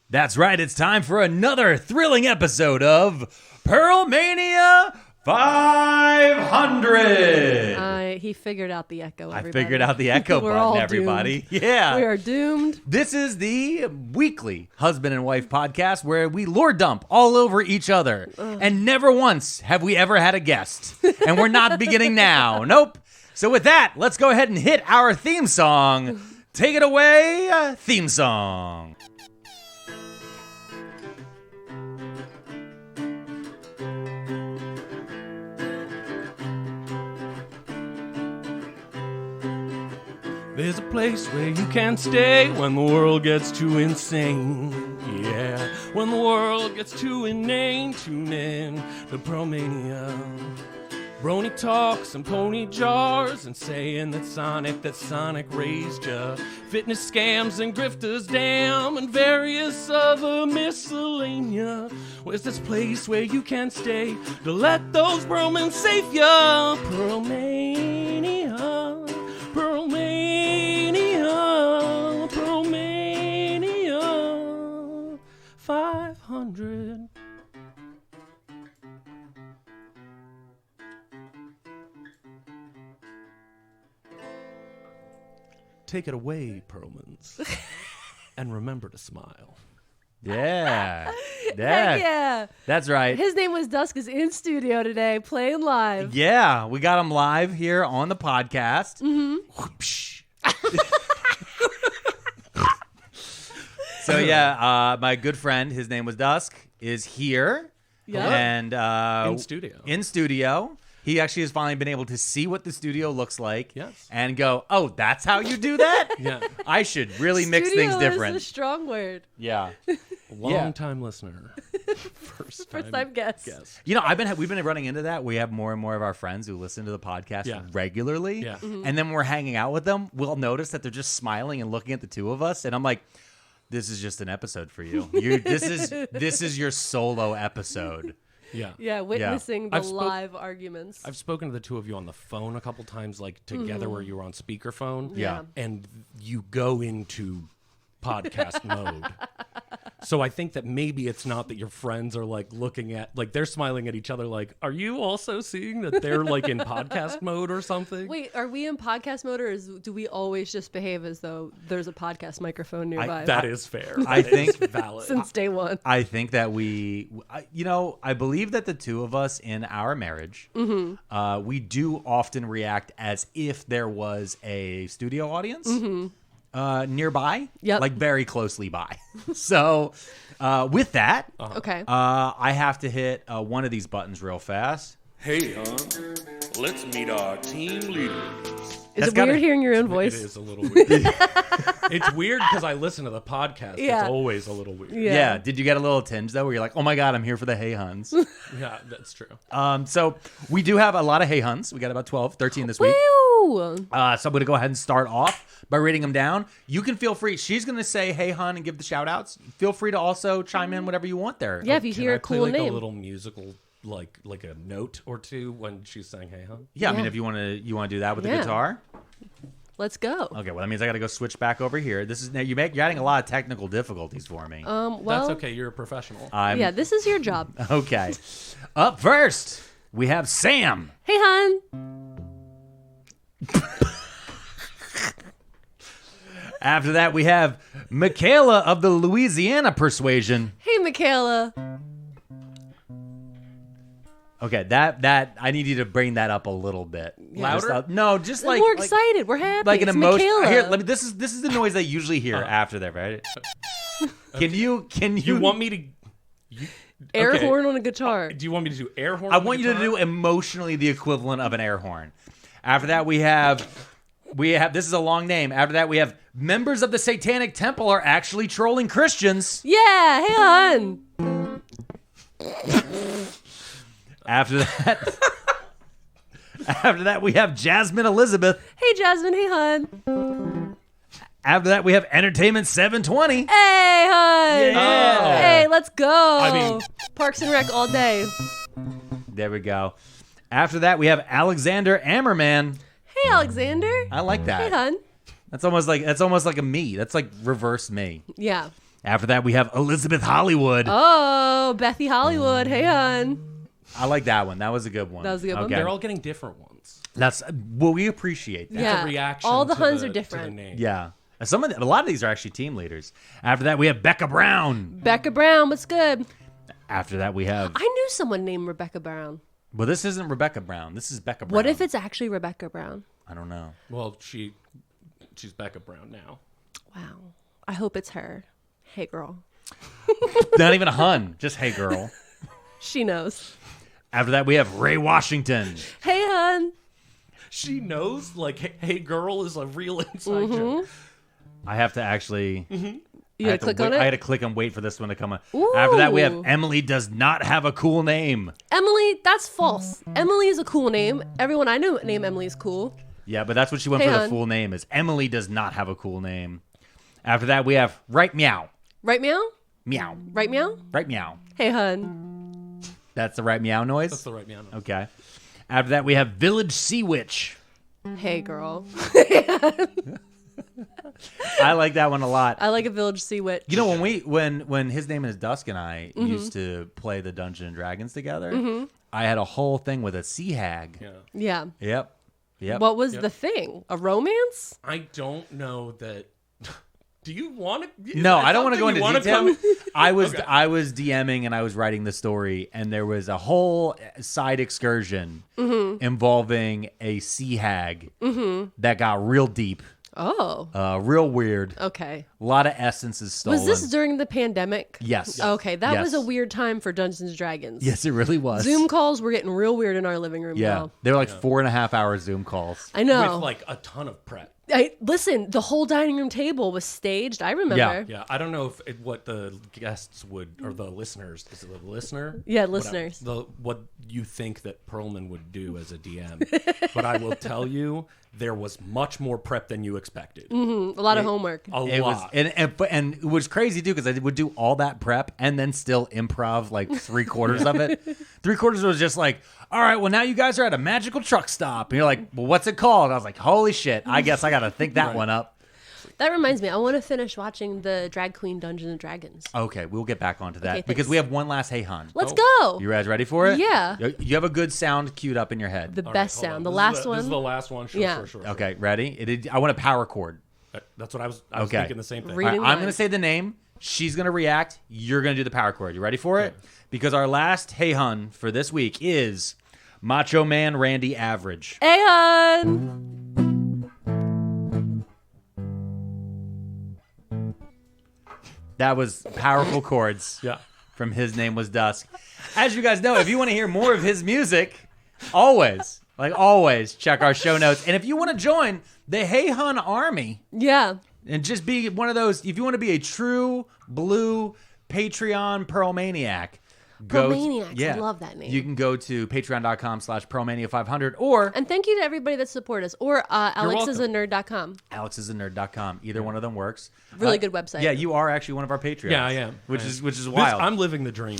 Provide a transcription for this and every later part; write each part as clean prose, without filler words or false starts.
That's right, it's time for another thrilling episode of Pearlmania 500. He figured out the echo, everybody. I figured out the echo button, everybody. Doomed. Yeah. We are doomed. This is the weekly husband and wife podcast where we lore dump all over each other. And never once have we ever had a guest. And we're not beginning now. Nope. So with that, let's go ahead and hit our theme song. Take it away, theme song. There's a place where you can stay when the world gets too insane. Yeah, when the world gets too inane, tune in to Pearlmania. Brony talks and pony jars and saying that Sonic raised ya. Fitness scams and grifters damn and various other miscellanea. Where's this place where you can stay to let those Pearlmen save ya? Pearlmania, Pearlmania, Pearlmania 500. Take it away, Pearlmans. And remember to smile. Yeah. Heck yeah. That's right. His Name Was Dusk is in studio today, playing live. Yeah, we got him live here on the podcast. So yeah, my good friend, his name was Dusk, is here. Yeah. And In studio. He actually has finally been able to see what the studio looks like. Yes. And go, oh, that's how you do that? Yeah. I should really mix Studio things different. is a strong word. Yeah. Long-time listener. First time guest. You know, we've been running into that. We have more and more of our friends who listen to the podcast regularly. Yeah. Mm-hmm. And then when we're hanging out with them, we'll notice that they're just smiling and looking at the two of us. And I'm like, this is just an episode for you. This is your solo episode. Yeah. Yeah, witnessing the I've live arguments. I've spoken to the two of you on the phone a couple times, like together where you were on speakerphone. Yeah. And you go into podcast mode. So I think that maybe it's not that your friends are like looking at, like they're smiling at each other like, are you also seeing that they're like in podcast mode or something? Wait, are we in podcast mode or do we always just behave as though there's a podcast microphone nearby? That is fair. I think valid. Since day one. I think that I believe that the two of us in our marriage, we do often react as if there was a studio audience nearby, like very closely by. So with that, Okay. I have to hit one of these buttons real fast. Hey, let's meet our team leaders. Is it weird hearing your own It voice? is a little weird. It's weird because I listen to the podcast. Yeah. It's always a little weird. Yeah. Did you get a little tinge though, where you're like, "Oh my God, I'm here for the Hey Huns"? Yeah, that's true. So we do have a lot of Hey Huns. We got about 12, 13 this week. Woo! So I'm going to go ahead and start off by reading them down. You can feel free. She's going to say, "Hey, hun," and give the shout outs. Feel free to also chime in whatever you want there. Yeah, if you Can hear I a play cool like name. a little musical, like a note or two when she's saying "Hey, huh"? Yeah, I mean, Yeah. if you want to do that with the Yeah. guitar. Let's go. Okay, well, that means I got to go switch back over here. This is now you're adding a lot of technical difficulties for me. Well, That's okay. You're a professional. yeah, this is your job. Okay. Up first, we have Sam. Hey, hon. After that, we have Michaela of the Louisiana Persuasion. Hey, Michaela. Okay, that I need you to bring that up a little bit. Louder? Just We're like more excited. We're happy. like an It's emotion. Michaela. Here, this is the noise they usually hear after that, right? Can you You want me to Air okay. horn on a guitar. Do you want me to do air horn? I on the want you to guitar? do emotionally the equivalent of an air horn. After that, we have this is a long name. After that, we have members of the Satanic Temple are actually trolling Christians. Yeah, hey, hon. After that, we have Jasmine Elizabeth. Hey, Jasmine. Hey, hon. After that, we have Entertainment 720. Hey, hon. Yeah. Hey, let's go. I mean- Parks and Rec all day. There we go. After that, we have Alexander Ammerman. Hey, Alexander. I like that. Hey, hon. That's almost like a me. That's like reverse me. Yeah. After that, we have Elizabeth Hollywood. Oh, Bethy Hollywood. Hey, hon. I like that one. That was a good one. That was a good one. Okay. They're all getting different ones. That's well, we appreciate that. Yeah. A reaction. All the to Huns are to different. the name. Yeah. A lot of these are actually team leaders. After that, we have Becca Brown. Becca Brown. What's good? After that, we have. I knew someone named Rebecca Brown. Well, this isn't Rebecca Brown. This is Becca Brown. What if it's actually Rebecca Brown? I don't know. Well, she's Becca Brown now. Wow. I hope it's her. Hey, girl. Not even a hun. Just hey, girl. She knows. After that, we have Ray Washington. Hey, hon. She knows, like, hey girl is a real inside joke. I have to actually. You gotta click on it? I had to click and wait for this one to come on. Ooh. After that, we have Emily does not have a cool name. Emily, that's false. Emily is a cool name. Everyone I know named Emily is cool. Yeah, but that's what she went Hey, for. The hon. full name is Emily does not have a cool name. After that, we have Right Meow. Right, meow? Meow. Right, meow? Right Meow. Hey, hun. That's the right meow noise? That's the right man. Okay. After that, we have Village Sea Witch. Hey, girl. I like that one a lot. I like a village sea witch. You know, when his name is Dusk and I used to play the Dungeons and Dragons together, I had a whole thing with a sea hag. Yeah. Yeah. Yep. What was the thing? A romance? I don't know that. Do you want to? No, I don't want to go into detail. I was Okay. I was DMing and I was writing the story, and there was a whole side excursion involving a sea hag that got real deep, Oh. real weird. Okay. A lot of essences stolen. Was this during the pandemic? Yes. Okay, that Yes. was a weird time for Dungeons and Dragons. Yes, it really was. Zoom calls were getting real weird in our living room Yeah, now. they were like 4.5 hour Zoom calls. I know. With like a ton of prep. Listen, the whole dining room table was staged. I remember. Yeah. Yeah, I don't know if what the guests would or the listeners. Is it the listener? Yeah, Whatever. listeners. What you think that Pearlman would do as a DM, but I will tell you, there was much more prep than you expected. A lot of homework. A It was, lot. and it was crazy too because I would do all that prep and then still improv like 3/4 of it. 3/4 was just like, all right, well now you guys are at a magical truck stop, and you're like, well, what's it called? And I was like, holy shit, I guess I got to think that one up. That reminds me, I want to finish watching the Drag Queen Dungeons and Dragons. Okay, we'll get back onto that Okay, because thanks. we have one last Hey Hun. Let's go. You guys ready for it? Yeah. You have a good sound queued up in your head. The All right, best hold on. sound. The This is last This is the one. last one. Sure, Yeah. sure. Okay, ready? I want a power chord. That's what I was Okay. thinking the same thing. Read- All right, Reading I'm lines. going to say the name. She's going to react. You're going to do the power chord. You ready for it? Because our last Hey Hun for this week is Macho Man Randy Average. Hey, hun. That was powerful chords Yeah. from His Name Was Dusk. As you guys know, if you want to hear more of his music, always, check our show notes. And if you want to join the Hey Hun Army Yeah. and just be one of those, if you want to be a true blue Patreon Pearlmaniac, Pearlmaniacs, I love that name. You can go to patreon.com/Pearlmania500 or And thank you to everybody that support us. Or alexisанerd.com. alexisанerd.com. Either one of them works. Really good website. Yeah, you are actually one of our Patreons. Yeah, I am. Which is wild. I'm living the dream.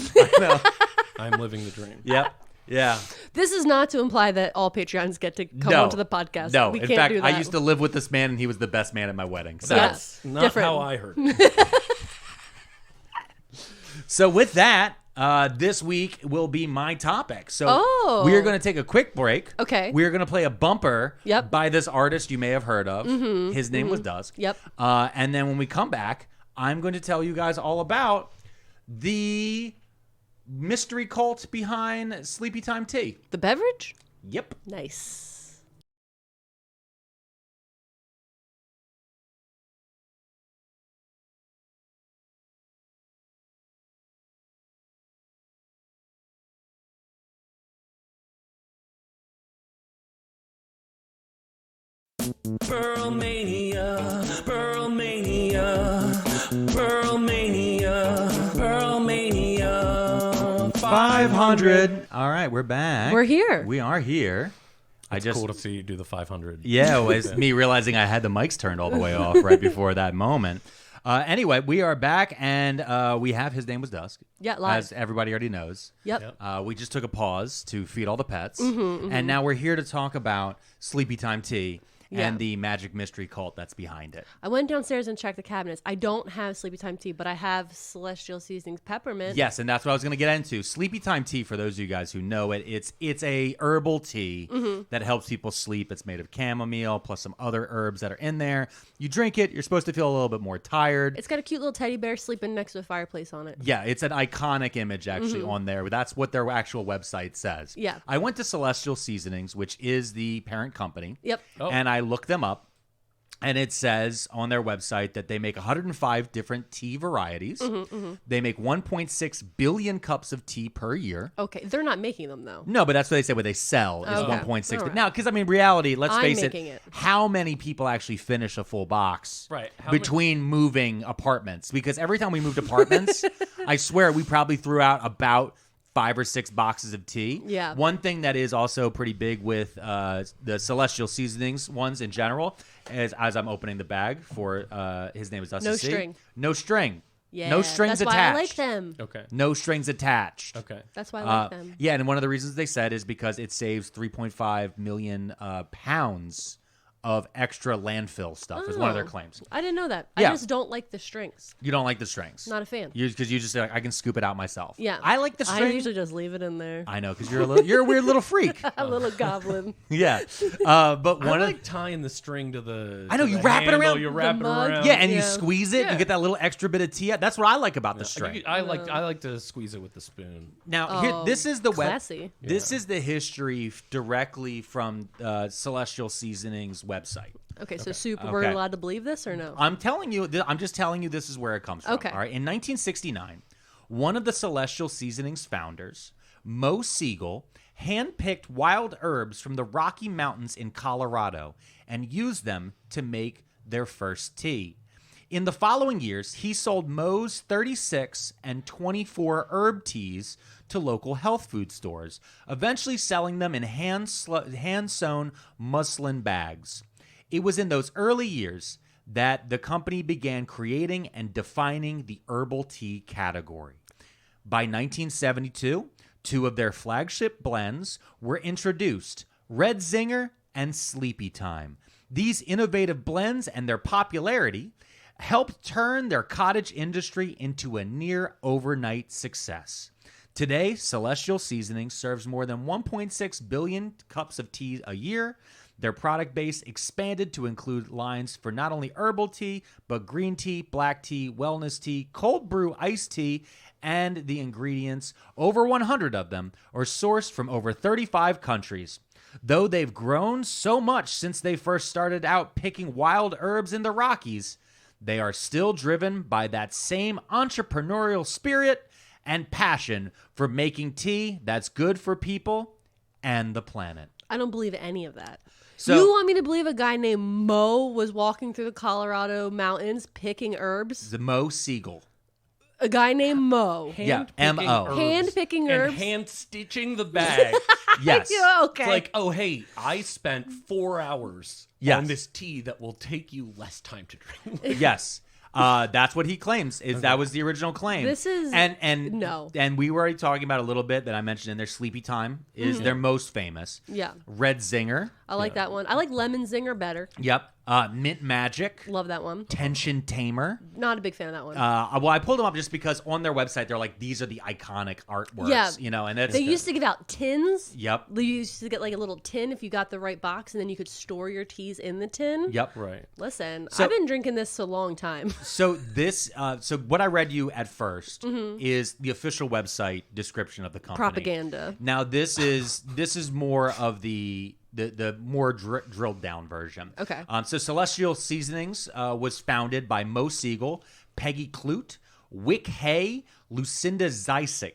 I'm living the dream. Yep. Yeah. This is not to imply that all Patreons get to come No. onto the podcast. No. We In can't fact, do that. I used to live with this man and he was the best man at my wedding. So, That's not different. how I heard it. so with that, this week will be my topic. So Oh. we are going to take a quick break. Okay. We are going to play a bumper Yep. by this artist you may have heard of. His name was Dusk. Yep. And then when we come back, I'm going to tell you guys all about the mystery cult behind Sleepytime tea. The beverage? Yep. Nice. Pearlmania, Pearlmania, Pearlmania, Pearlmania. 500. All right, we're back. We're here. We are here. I just Cool to see you do the 500. Yeah, it was me realizing I had the mics turned all the way off right before that moment. Anyway, we are back, and we have His Name Was Dusk. Yeah, live. As everybody already knows. Yep. We just took a pause to feed all the pets, and now we're here to talk about Sleepytime tea. Yeah. and the magic mystery cult that's behind it. I went downstairs and checked the cabinets. I don't have Sleepytime tea, but I have Celestial Seasonings peppermint. Yes, and that's what I was going to get into. Sleepytime tea, for those of you guys who know it, it's a herbal tea that helps people sleep. It's made of chamomile plus some other herbs that are in there. You drink it, you're supposed to feel a little bit more tired. It's got a cute little teddy bear sleeping next to a fireplace on it. Yeah, it's an iconic image actually on there. That's what their actual website says. Yeah. I went to Celestial Seasonings, which is the parent company. Yep. Oh. And I looked them up. And it says on their website that they make 105 different tea varieties. They make 1.6 billion cups of tea per year. Okay, they're not making them though. No, but that's what they say. What they sell is Okay. 1.6. All right. Now, because I mean, reality. Let's I'm face making it. How many people actually finish a full box? Right. Between moving apartments, because every time we moved apartments, I swear we probably threw out about 5 or 6 boxes of tea. Yeah. One thing that is also pretty big with the Celestial Seasonings ones in general is, as I'm opening the bag for his name is Dusty No C. string. No string. Yeah. No strings that's attached. why I like them. Okay. No strings attached. Okay. That's why I like them. Yeah, and one of the reasons they said is because it saves 3.5 million pounds of extra landfill stuff. Is one of their Oh. claims. I didn't know that. Yeah. I just don't like the strings. You don't like the strings. Not a fan. Because you just say, I can scoop it out myself. Yeah. I like the I string. usually just leave it in there. I know, because you're a weird little freak. A little goblin. Yeah. But I one of like tying the string to the. I know, to you the wrap it handle, around You the wrap it mug. around. yeah, and you Yeah. squeeze it, Yeah. you get that little extra bit of tea. That's what I like about the string. I like to squeeze it with the spoon. Now, here, this is the classy. This is the history directly from Celestial Seasonings website. Okay, so soup, we're Okay. allowed to believe this or no? I'm telling you, I'm just telling you this is where it comes from. Okay. All right. In 1969, one of the Celestial Seasonings founders, Mo Siegel, handpicked wild herbs from the Rocky Mountains in Colorado and used them to make their first tea. In the following years, he sold Mo's 36 and 24 herb teas to local health food stores, eventually selling them in hand-sewn muslin bags. It was in those early years that the company began creating and defining the herbal tea category. By 1972, 2 of their flagship blends were introduced, Red Zinger and Sleepytime. These innovative blends and their popularity helped turn their cottage industry into a near overnight success. Today, Celestial Seasonings serves more than 1.6 billion cups of tea a year. Their product base expanded to include lines for not only herbal tea, but green tea, black tea, wellness tea, cold brew iced tea, and the ingredients, over 100 of them, are sourced from over 35 countries. Though they've grown so much since they first started out picking wild herbs in the Rockies, they are still driven by that same entrepreneurial spirit and passion for making tea that's good for people and the planet. I don't believe any of that. So- you want me to believe a guy named Mo was walking through the Colorado mountains picking herbs? The Mo Siegel. A guy named Mo. Yeah, Hand-picking M.O. herbs Hand-picking herbs? And hand-stitching the bag. Yes. Yeah, okay. It's like, oh, hey, I spent 4 hours Yes. on this tea that will take you less time to drink. Yes. That's what he claims. That was the original claim. This is- and no. And we were already talking about a little bit that I mentioned in there. Sleepytime is their most famous. Yeah. Red Zinger. I like that one. I like Lemon Zinger better. Yep. Mint Magic. Love that one. Tension Tamer. Not a big fan of that one. Well, I pulled them up just because on their website they're like, these are the iconic artworks. Yeah. You know, and that's They used to give out tins. Yep. They used to get like a little tin if you got the right box, and then you could store your teas in the tin. Yep. Right. Listen, So- I've been drinking this a long time. So this, so what I read you at first is the official website description of the company. Propaganda. Now this is more of the more drilled down version. Okay. So Celestial Seasonings was founded by Mo Siegel, Peggy Clute, Wick Hay, Lucinda Zeisig.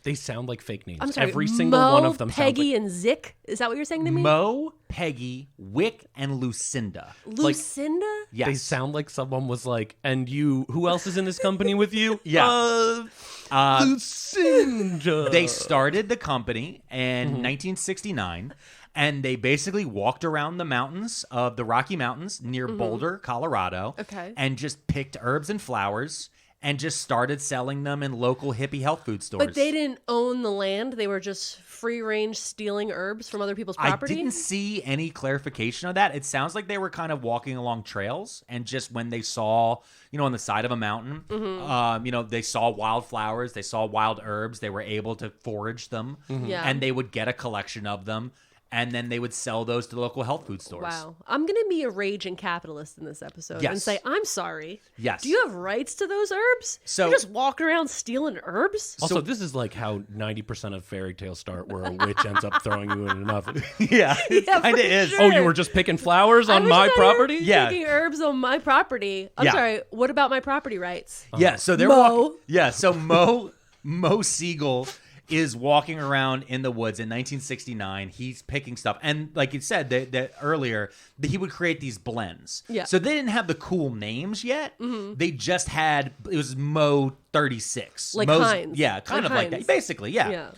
They sound like fake names. I'm sorry. Every single Mo, one of them Peggy, sounds and Zick. Is that what you're saying to me? Mo, Peggy, Wick, and Lucinda. Lucinda? Yes. They sound like someone was like, and you, who else is in this company with you? Yeah. Lucinda. They started the company in 1969, and they basically walked around the mountains of the Rocky Mountains near Boulder, Colorado, Okay. and just picked herbs and flowers and just started selling them in local hippie health food stores. But they didn't own the land. They were just free range stealing herbs from other people's property. I didn't see any clarification of that. It sounds like they were kind of walking along trails, and just when they saw, on the side of a mountain, they saw wildflowers, they saw wild herbs, they were able to forage them, and they would get a collection of them. And then they would sell those to the local health food stores. Wow. I'm going to be a raging capitalist in this episode and say, I'm sorry. Yes. Do you have rights to those herbs? So, you just walk around stealing herbs? Also, this is like how 90% of fairy tales start, where a witch ends up throwing you in an oven. Yeah, it kind of is. Sure. Oh, you were just picking flowers on my property? Yeah. Picking herbs on my property. I'm sorry, what about my property rights? Yeah, so they're Mo. Mo Siegel is walking around in the woods in 1969. He's picking stuff. And like you said that earlier, that he would create these blends. Yeah. So they didn't have the cool names yet. They just had, it was Mo 36. Like Mo's, Heinz. Yeah, kind of like Heinz. that. Basically, yeah.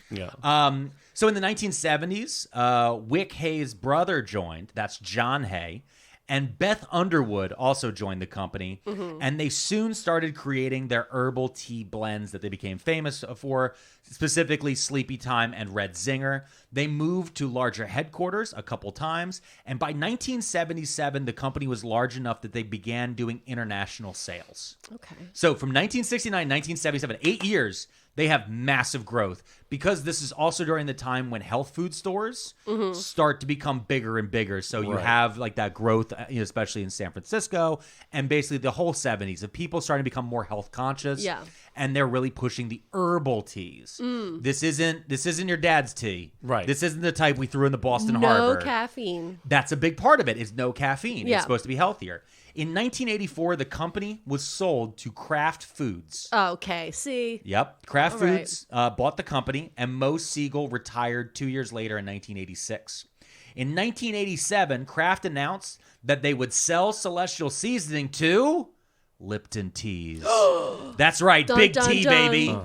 So in the 1970s, Wick Hay's brother joined. That's John Hay. And Beth Underwood also joined the company, and they soon started creating their herbal tea blends that they became famous for, specifically Sleepytime and Red Zinger. They moved to larger headquarters a couple times, and by 1977, the company was large enough that they began doing international sales. Okay. So from 1969 to 1977, 8 years, they have massive growth, because this is also during the time when health food stores start to become bigger and bigger. So you have like that growth, especially in San Francisco, and basically the whole 70s of people starting to become more health conscious. Yeah. And they're really pushing the herbal teas. This isn't your dad's tea. Right. This isn't the type we threw in the Boston Harbor. No caffeine. That's a big part of it, is no caffeine. Yeah. It's supposed to be healthier. In 1984, the company was sold to Kraft Foods. Okay, see? Yep. Kraft All right. Foods bought the company, and Mo Siegel retired 2 years later in 1986. In 1987, Kraft announced that they would sell Celestial Seasoning to Lipton Teas. That's right, Dun, Big dun, T, dun. baby.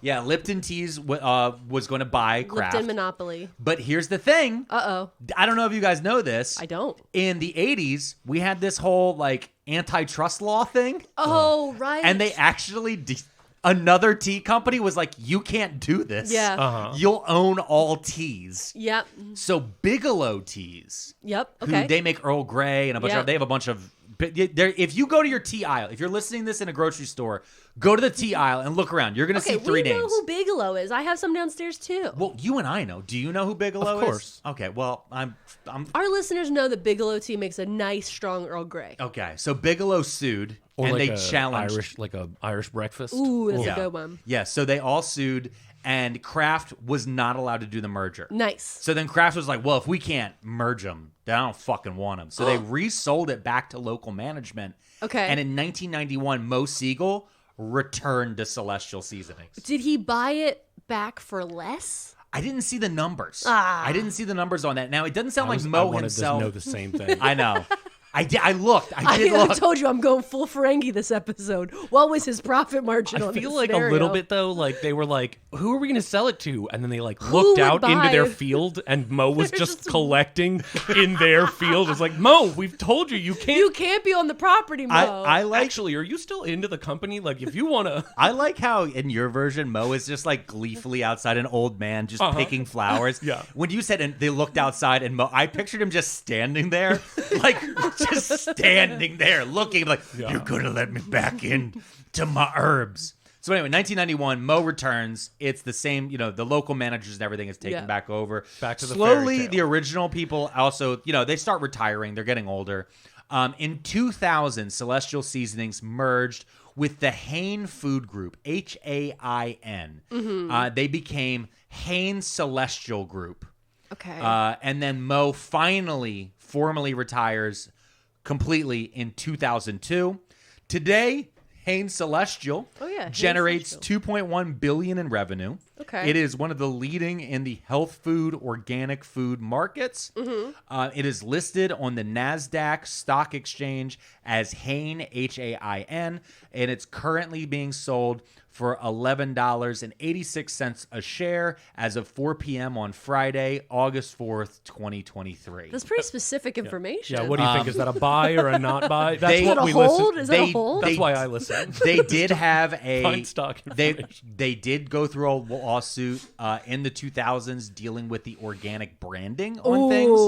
Yeah, Lipton Teas was going to buy Kraft. Lipton Monopoly. But here's the thing. Uh-oh. I don't know if you guys know this. I don't. In the 80s, we had this whole like antitrust law thing. Oh, right. And they actually another tea company was like, you can't do this. Yeah. You'll own all teas. Yep. So Bigelow Teas, Yep. who Okay. they make Earl Grey and a bunch Yeah. of, they have a bunch of, if you go to your tea aisle, if you're listening to this in a grocery store, go to the tea aisle and look around. You're going to see three we know names. who Bigelow is. I have some downstairs too. Well, you and I know. Do you know who Bigelow is? Of course. Okay, well, I'm Our listeners know that Bigelow tea makes a nice, strong Earl Grey. okay. So Bigelow sued, Or and like they challenged. like a Irish breakfast. Ooh, that's Yeah. a good one. Yeah, so they all sued, and Kraft was not allowed to do the merger. Nice. So then Kraft was like, well, if we can't merge them, then I don't fucking want them. So they resold it back to local management. Okay. And in 1991, Mo Siegel returned to Celestial Seasonings. Did he buy it back for less? I didn't see the numbers. I didn't see the numbers on that. Now, it doesn't sound like Mo I wanted himself. to know the same thing. I know. I did. I looked. I I did look. told you I'm going full Ferengi this episode. What was his profit margin on I feel this like scenario? a little bit though, like they were like, "Who are we going to sell it to?" And then they like looked out would into buy- their field, and Mo was just collecting in their field. It's like, Mo, we've told you You can't. can't be on the property, Mo. I like. Actually, are you still into the company? Like, if you want to, I like how in your version Mo is just like gleefully outside, an old man just picking flowers. Yeah. When you said and they looked outside and Mo, I pictured him just standing there, like just standing there, looking like you're gonna let me back in to my herbs. So anyway, 1991, Mo returns. It's the same, the local managers and everything is taken back over. Back to the slowly. fairy tale. The original people also, they start retiring. They're getting older. In 2000, Celestial Seasonings merged with the Hain Food Group, Hain. They became Hain Celestial Group. Okay. And then Mo finally formally retires completely in 2002. Today, Hain Celestial Hain generates Celestial. $2.1 billion in revenue. Okay. It is one of the leading in the health food, organic food markets. It is listed on the NASDAQ Stock Exchange as Hain, Hain, and it's currently being sold for $11.86 a share as of 4 p.m. on Friday, August 4th, 2023. That's pretty specific information. Yeah, what do you think? Is that a buy or a not buy? That's Is what it a we hold? listen. Is it a hold? That's why I listen. They did have Find stock information. they did go through a lawsuit in the 2000s dealing with the organic branding on things,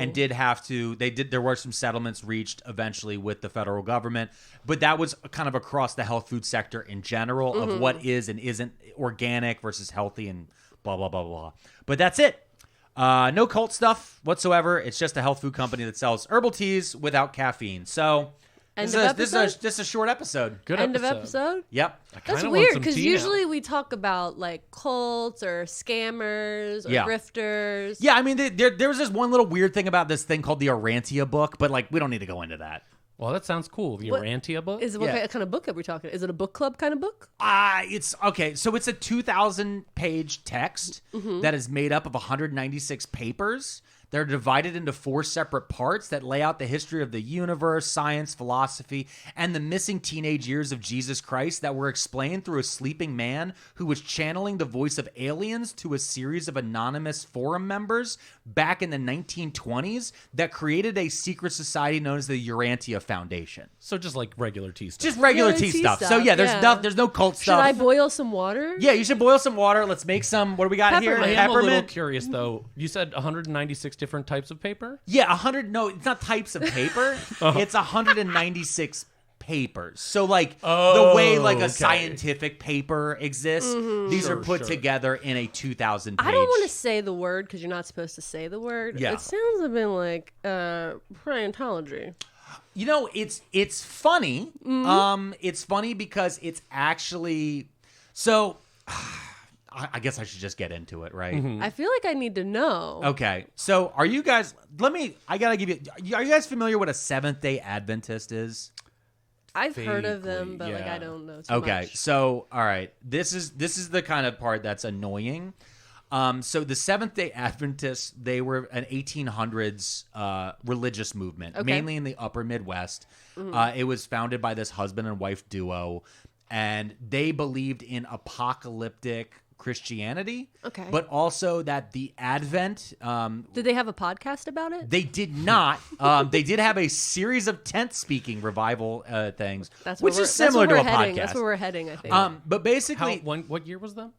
and did have to. There were some settlements reached eventually with the federal government, but that was kind of across the health food sector in general of what is and isn't organic versus healthy and blah blah blah blah. But that's it. No cult stuff whatsoever. It's just a health food company that sells herbal teas without caffeine. So. This is just a short episode. Good End episode. of episode? Yep. That's weird because usually we talk about like cults or scammers or grifters. Yeah, I mean, there was this one little weird thing about this thing called the Arantia book, but like we don't need to go into that. Well, that sounds cool. The Arantia book? What kind of book are we talking? Is it a book club kind of book? It's okay. So it's a 2,000-page text that is made up of 196 papers. They're divided into 4 separate parts that lay out the history of the universe, science, philosophy, and the missing teenage years of Jesus Christ that were explained through a sleeping man who was channeling the voice of aliens to a series of anonymous forum members back in the 1920s that created a secret society known as the Urantia Foundation. So just like regular tea stuff. Just regular tea stuff. So yeah, there's no cult Should stuff. I boil some water? Yeah, you should boil some water. Let's make some. What do we got here? I am a little Peppermint. curious though. You said 196 different types of paper? Yeah, 100. No, it's not types of paper. It's 196 papers. So like the way like a scientific paper exists, these are put together in a 2,000 page. I don't want to say the word because you're not supposed to say the word. Yeah. It sounds a bit like Scientology. You know, it's funny. It's funny because it's actually so. I guess I should just get into it, right? I feel like I need to know. Okay, so are you guys? I gotta give you. Are you guys familiar what a Seventh-day Adventist is? I've heard of them, but like I don't know too much. Okay, so all right, this is the kind of part that's annoying. So the Seventh-day Adventists, they were an 1800s religious movement, mainly in the upper Midwest. It was founded by this husband and wife duo, and they believed in apocalyptic Christianity, but also that the Advent. Did they have a podcast about it? They did not. They did have a series of tent speaking revival things, which is similar to a podcast. That's where we're heading, I think. But basically, what year was that?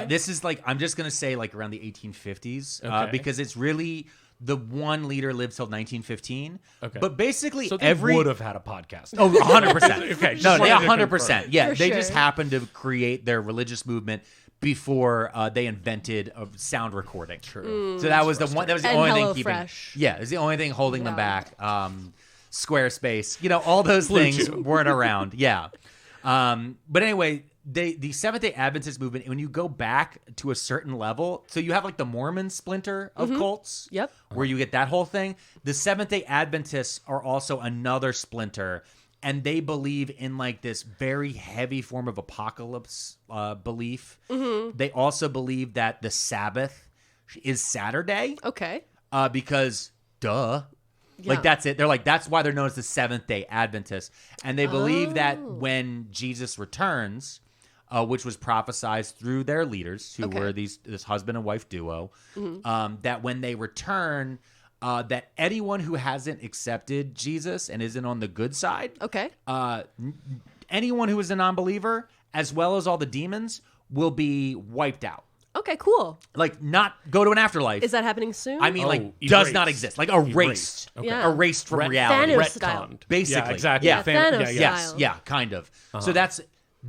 This is like I'm just gonna say like around the 1850s because it's really. The one leader lived till 1915. Okay. But basically, so they would have had a podcast. Oh, 100%. Okay. No, they 100%. Yeah, they sure. just happened to create their religious movement before they invented sound recording. True. So that was the one. That was the only thing keeping. Yeah, it was the only thing holding them back. Squarespace, all those things weren't around. Yeah. But anyway. The Seventh-day Adventist movement, when you go back to a certain level, so you have like the Mormon splinter of cults, where you get that whole thing. The Seventh-day Adventists are also another splinter, and they believe in like this very heavy form of apocalypse belief. They also believe that the Sabbath is Saturday. Okay. Because duh. Yeah. Like that's it. They're like that's why they're known as the Seventh-day Adventists, and they believe that when Jesus returns. Which was prophesized through their leaders, who were this husband and wife duo, that when they return, that anyone who hasn't accepted Jesus and isn't on the good side, anyone who is a non-believer, as well as all the demons, will be wiped out. Okay, cool. Like not go to an afterlife. Is that happening soon? I mean, does not exist. Like erased. Erased from reality. Thanos style. Basically. Yeah, exactly. Yeah, Thanos yes. style. Yeah, kind of. So that's...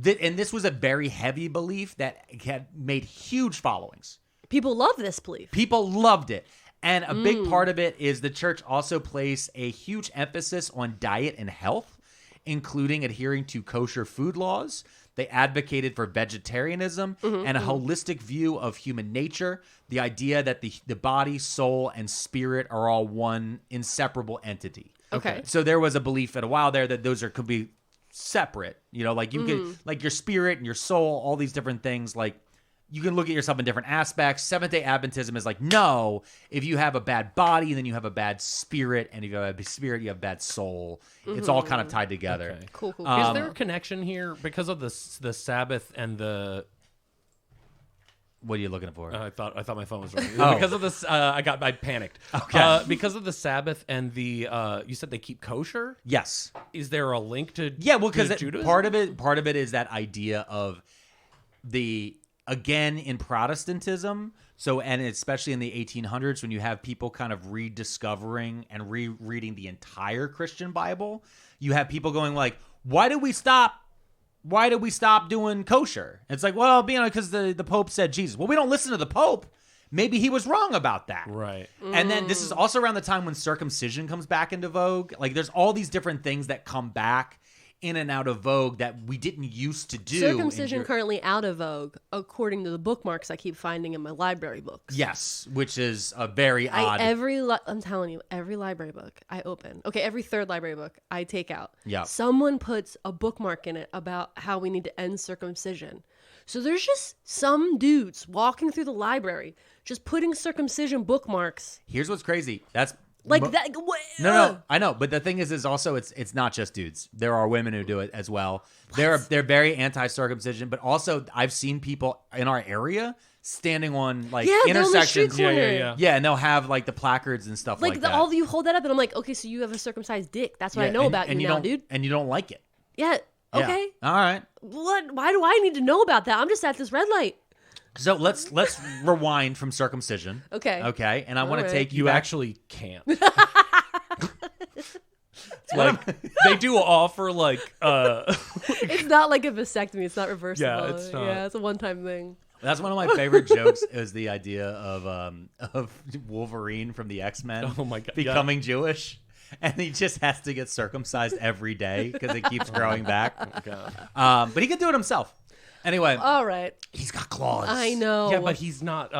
And this was a very heavy belief that had made huge followings. People love this belief. People loved it. And a big part of it is the church also placed a huge emphasis on diet and health, including adhering to kosher food laws. They advocated for vegetarianism and a holistic view of human nature, the idea that the body, soul, and spirit are all one inseparable entity. Okay. So there was a belief at a while there that those could be separate, like you could like your spirit and your soul, all these different things, like you can look at yourself in different aspects. Seventh-day Adventism is like, no, if you have a bad body, then you have a bad spirit, and if you have a bad spirit, you have a bad soul. It's all kind of tied together. Okay. Cool. Is there a connection here because of the Sabbath and the? What are you looking for? I thought my phone was ringing. Oh. Because of this, I panicked. Okay. Because of the Sabbath and the, you said they keep kosher. Yes. Is there a link to? Yeah, well, because Judaism? part of it is that idea of again in Protestantism. So, and especially in the 1800s, when you have people kind of rediscovering and rereading the entire Christian Bible, you have people going like, why did we stop doing kosher? It's like, well, because the Pope said Jesus. Well, we don't listen to the Pope. Maybe he was wrong about that. Right. And then this is also around the time when circumcision comes back into vogue. Like, there's all these different things that come back in and out of vogue that we didn't used to do. Circumcision currently out of vogue, according to the bookmarks I keep finding in my library books. Yes, which is a very odd. I'm telling you, every library book I open, every third library book I take out, Yeah. someone puts a bookmark in it about how we need to end circumcision. So there's just some dudes walking through the library just putting circumcision bookmarks. Here's what's crazy. That's that. No, I know, but the thing is also it's not just dudes. There are women who do it as well. They're very anti-circumcision, but also I've seen people in our area standing on like intersections. Yeah, and they'll have like the placards and stuff like that. All of you hold that up, and I'm like, okay, so you have a circumcised dick. That's what I know about you now, dude. And you don't like it. Yeah. Okay. Yeah. All right. What? Why do I need to know about that? I'm just at this red light. So let's rewind from circumcision. Okay. Okay. And I want to take You back. actually can't. Like they do offer like It's not like a vasectomy. It's not reversible. Yeah, it's not. Yeah, it's a one-time thing. That's one of my favorite jokes is the idea of Wolverine from the X-Men Oh my God, becoming Jewish. And he just has to get circumcised every day because it keeps growing back. God. But he can do it himself. Anyway, All right. he's got claws. I know. Yeah, but he's not.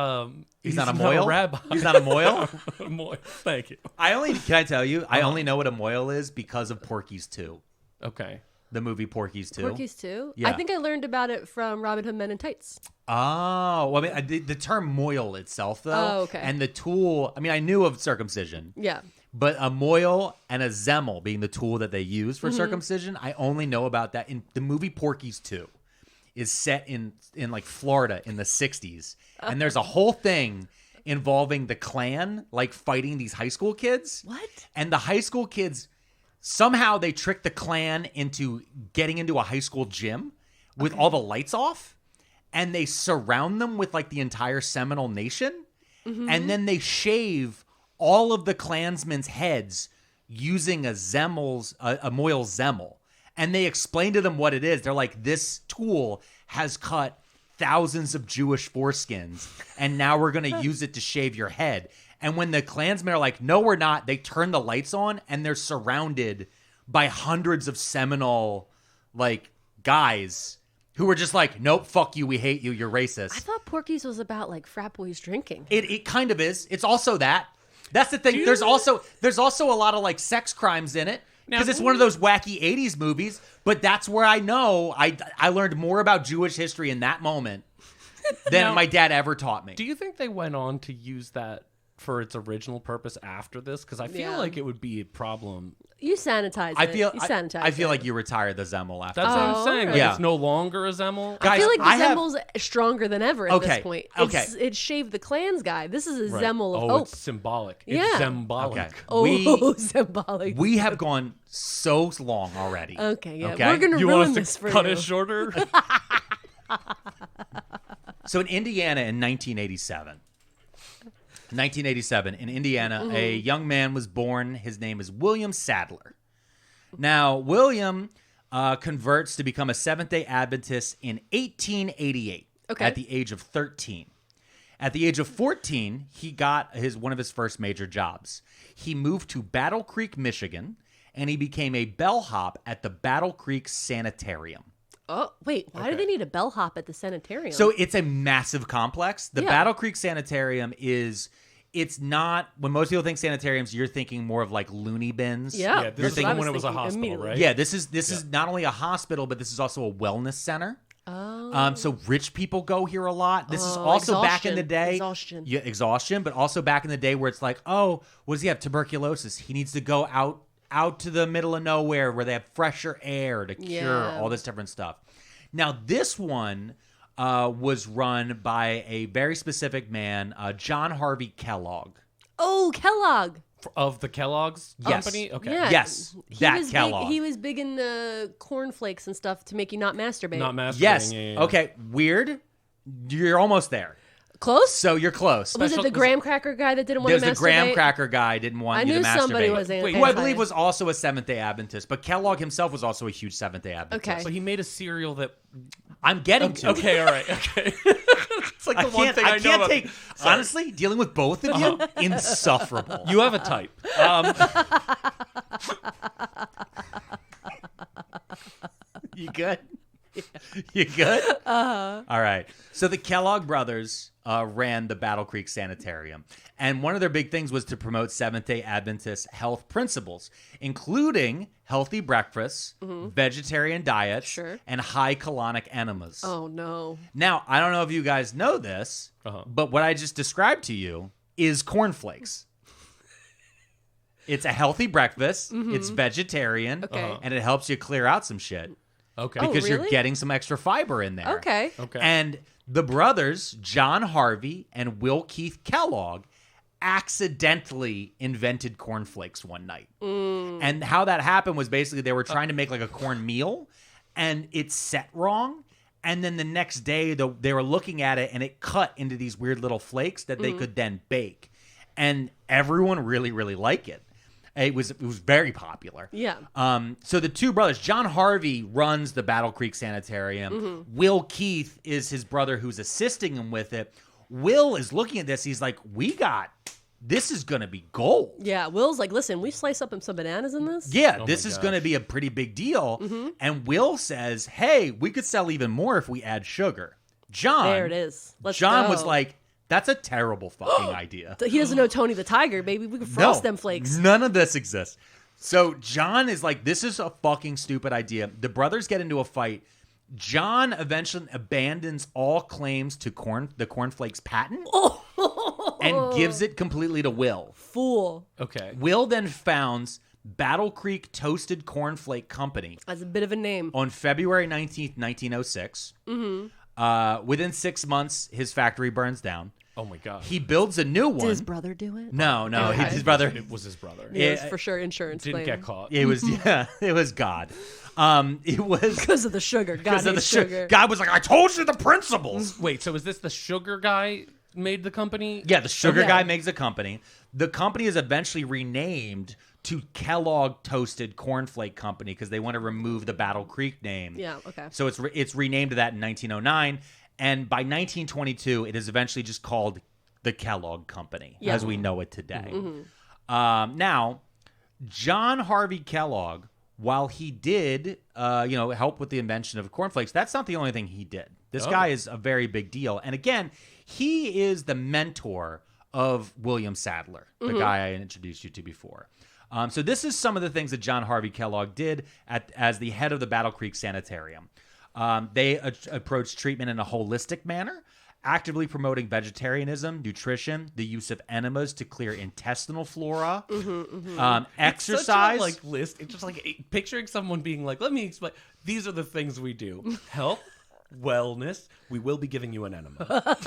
He's not a moil? rabbi. He's not a moil? A moil. Thank you. Can I tell you? I only know what a moil is because of Porky's 2. Okay. The movie Porky's 2. Porky's too? Yeah. I think I learned about it from Robin Hood Men in Tights. Oh, well, I mean, the term moil itself, though. Oh, okay. And the tool, I mean, I knew of circumcision. Yeah. But a moil and a zemmel being the tool that they use for circumcision, I only know about that in the movie Porky's 2. Is set in like Florida in the 60s. And there's a whole thing involving the Klan like fighting these high school kids. What? And the high school kids, somehow they trick the Klan into getting into a high school gym with all the lights off. And they surround them with like the entire Seminole Nation. And then they shave all of the Klansmen's heads using a moil zemmel. And they explain to them what it is. They're like, this tool has cut thousands of Jewish foreskins, and now we're going to use it to shave your head. And when the Klansmen are like, no, we're not, they turn the lights on, and they're surrounded by hundreds of Seminole, like, guys who were just like, nope, fuck you, we hate you, you're racist. I thought Porky's was about, like, frat boys drinking. It kind of is. It's also that. That's the thing. There's also a lot of, like, sex crimes in it. Because it's one of those wacky 80s movies, but that's where I know I learned more about Jewish history in that moment than my dad ever taught me. Do you think they went on to use that for its original purpose after this? Because I feel Yeah. like it would be a problem. You sanitize it. You sanitize I feel it. like you retired the Zemmel after That's that. what I'm saying. Like, Yeah. It's no longer a Zemmel. Guys, I feel like the I have- Zemmel's stronger than ever at this Okay, point. okay. It shaved the Klans guy. This is a Right. Zemmel of Oh, hope. it's symbolic. Yeah. It's symbolic. Okay. Oh, symbolic. We have gone so long already. Okay, yeah. Okay? We're going to You ruin want us this to for cut you. it shorter? So in Indiana in 1987, in Indiana, a young man was born. His name is William Sadler. Now, William converts to become a Seventh-day Adventist in 1888 at the age of 13. At the age of 14, he got one of his first major jobs. He moved to Battle Creek, Michigan, and he became a bellhop at the Battle Creek Sanitarium. Oh, wait. Why do they need a bellhop at the sanitarium? So it's a massive complex. The Yeah. Battle Creek Sanitarium it's not, when most people think sanitariums, you're thinking more of like loony bins. yeah. Yeah, this You're is thinking when it was a thinking hospital, immediately. right? Yeah, this is not only a hospital, but this is also a wellness center. Oh. So rich people go here a lot. This is also back in the day. Exhaustion. Yeah, exhaustion, but also back in the day where it's like, oh, what does he have? Tuberculosis. He needs to go out to the middle of nowhere where they have fresher air to cure all this different stuff. Now, this one was run by a very specific man, John Harvey Kellogg. Oh, Kellogg. Of the Kellogg's company? Okay. Yeah. Yes, that Kellogg. He was big in cornflakes and stuff to make you not masturbate. Not masturbating. Yes. Yeah. Okay. Weird. You're almost there. Close? So you're close. Was it the graham cracker guy that didn't want There's to masturbate? the graham cracker guy didn't want you to masturbate. I knew somebody was who I believe was also a Seventh-day Adventist, but Kellogg himself was also a huge Seventh-day Adventist. Okay. So he made a cereal that... I'm getting to. Okay, all right, okay. It's like the one thing I know about. Honestly, dealing with both of you, insufferable. You have a type. You good? You good? All right. So the Kellogg brothers ran the Battle Creek Sanitarium. And one of their big things was to promote Seventh-day Adventist health principles, including healthy breakfasts, vegetarian diets, and high colonic enemas. Oh, no. Now, I don't know if you guys know this, but what I just described to you is cornflakes. It's a healthy breakfast. It's vegetarian. And it helps you clear out some shit. Okay. Because really? you're getting some extra fiber in there. Okay. And the brothers, John Harvey and Will Keith Kellogg, accidentally invented cornflakes one night. And how that happened was basically they were trying to make like a corn meal, and it set wrong. And then the next day, they were looking at it, and it cut into these weird little flakes that they could then bake. And everyone really, really liked it. It was very popular. Yeah. So the two brothers, John Harvey runs the Battle Creek Sanitarium. Will Keith is his brother who's assisting him with it. Will is looking at this. He's like, this is going to be gold. Yeah. Will's like, listen, we slice up some bananas in this? Yeah, this is going to be a pretty big deal. And Will says, hey, we could sell even more if we add sugar. John. There it is. Let's John go. was like, that's a terrible fucking idea. He doesn't know Tony the Tiger, baby. We can frost them flakes. None of this exists. So John is like, this is a fucking stupid idea. The brothers get into a fight. John eventually abandons all claims to the cornflakes patent and gives it completely to Will. Fool. Okay. Will then founds Battle Creek Toasted Cornflake Company. That's a bit of a name. On February 19th, 1906. Within 6 months, his factory burns down. Oh my God. He builds a new one. Did his brother do it? No, his brother. It was his brother. It was for sure insurance Didn't claim. get caught. It was it was God. It was Because of the sugar. God because of the hates sugar. God was like, I told you the principles. Wait, so is this the sugar guy made the company? Yeah, the sugar Yeah. guy makes a company. The company is eventually renamed to Kellogg Toasted Cornflake Company because they want to remove the Battle Creek name. Yeah, okay. So it's renamed to that in 1909, and by 1922, it is eventually just called the Kellogg Company as we know it today. Now, John Harvey Kellogg, while he did, help with the invention of cornflakes, that's not the only thing he did. This guy is a very big deal, and again, he is the mentor of William Sadler, the guy I introduced you to before. So this is some of the things that John Harvey Kellogg did as the head of the Battle Creek Sanitarium. They approached treatment in a holistic manner, actively promoting vegetarianism, nutrition, the use of enemas to clear intestinal flora, exercise. Such a, list. It's just like picturing someone being like, let me explain. These are the things we do. Health. Wellness, we will be giving you an enema.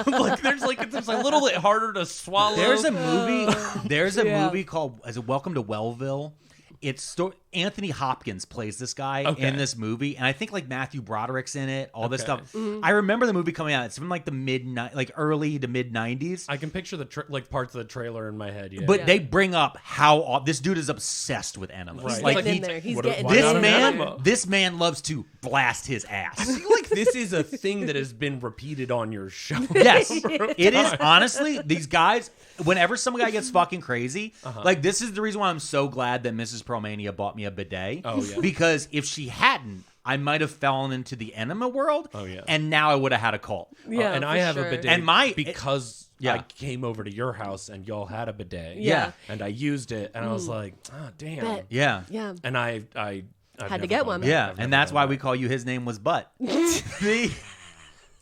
There's a little bit harder to swallow. There's a movie called Welcome to Wellville. It's Anthony Hopkins plays this guy in this movie, and I think Matthew Broderick's in it. All this stuff. I remember the movie coming out. It's from the early to mid 90s. I can picture the parts of the trailer in my head. Yeah, But they bring up how this dude is obsessed with enemas. Right. He's getting in there. He's getting This man loves to blast his ass. I feel like this is a thing that has been repeated on your show. Yes, it is. Honestly, these guys, whenever some guy gets fucking crazy, this is the reason why I'm so glad that Mrs. Pearlmania bought me a bidet. Oh, yeah. Because if she hadn't, I might have fallen into the enema world. Oh, yeah. And now I would have had a cult. Yeah, and I have a bidet And because I came over to your house and y'all had a bidet. Yeah. And I used it and I was like, oh, damn. Bet. Yeah. Yeah. And I've Had to never get gone one. back. Yeah. I've And never that's gone why back. we call you His Name Was Butt.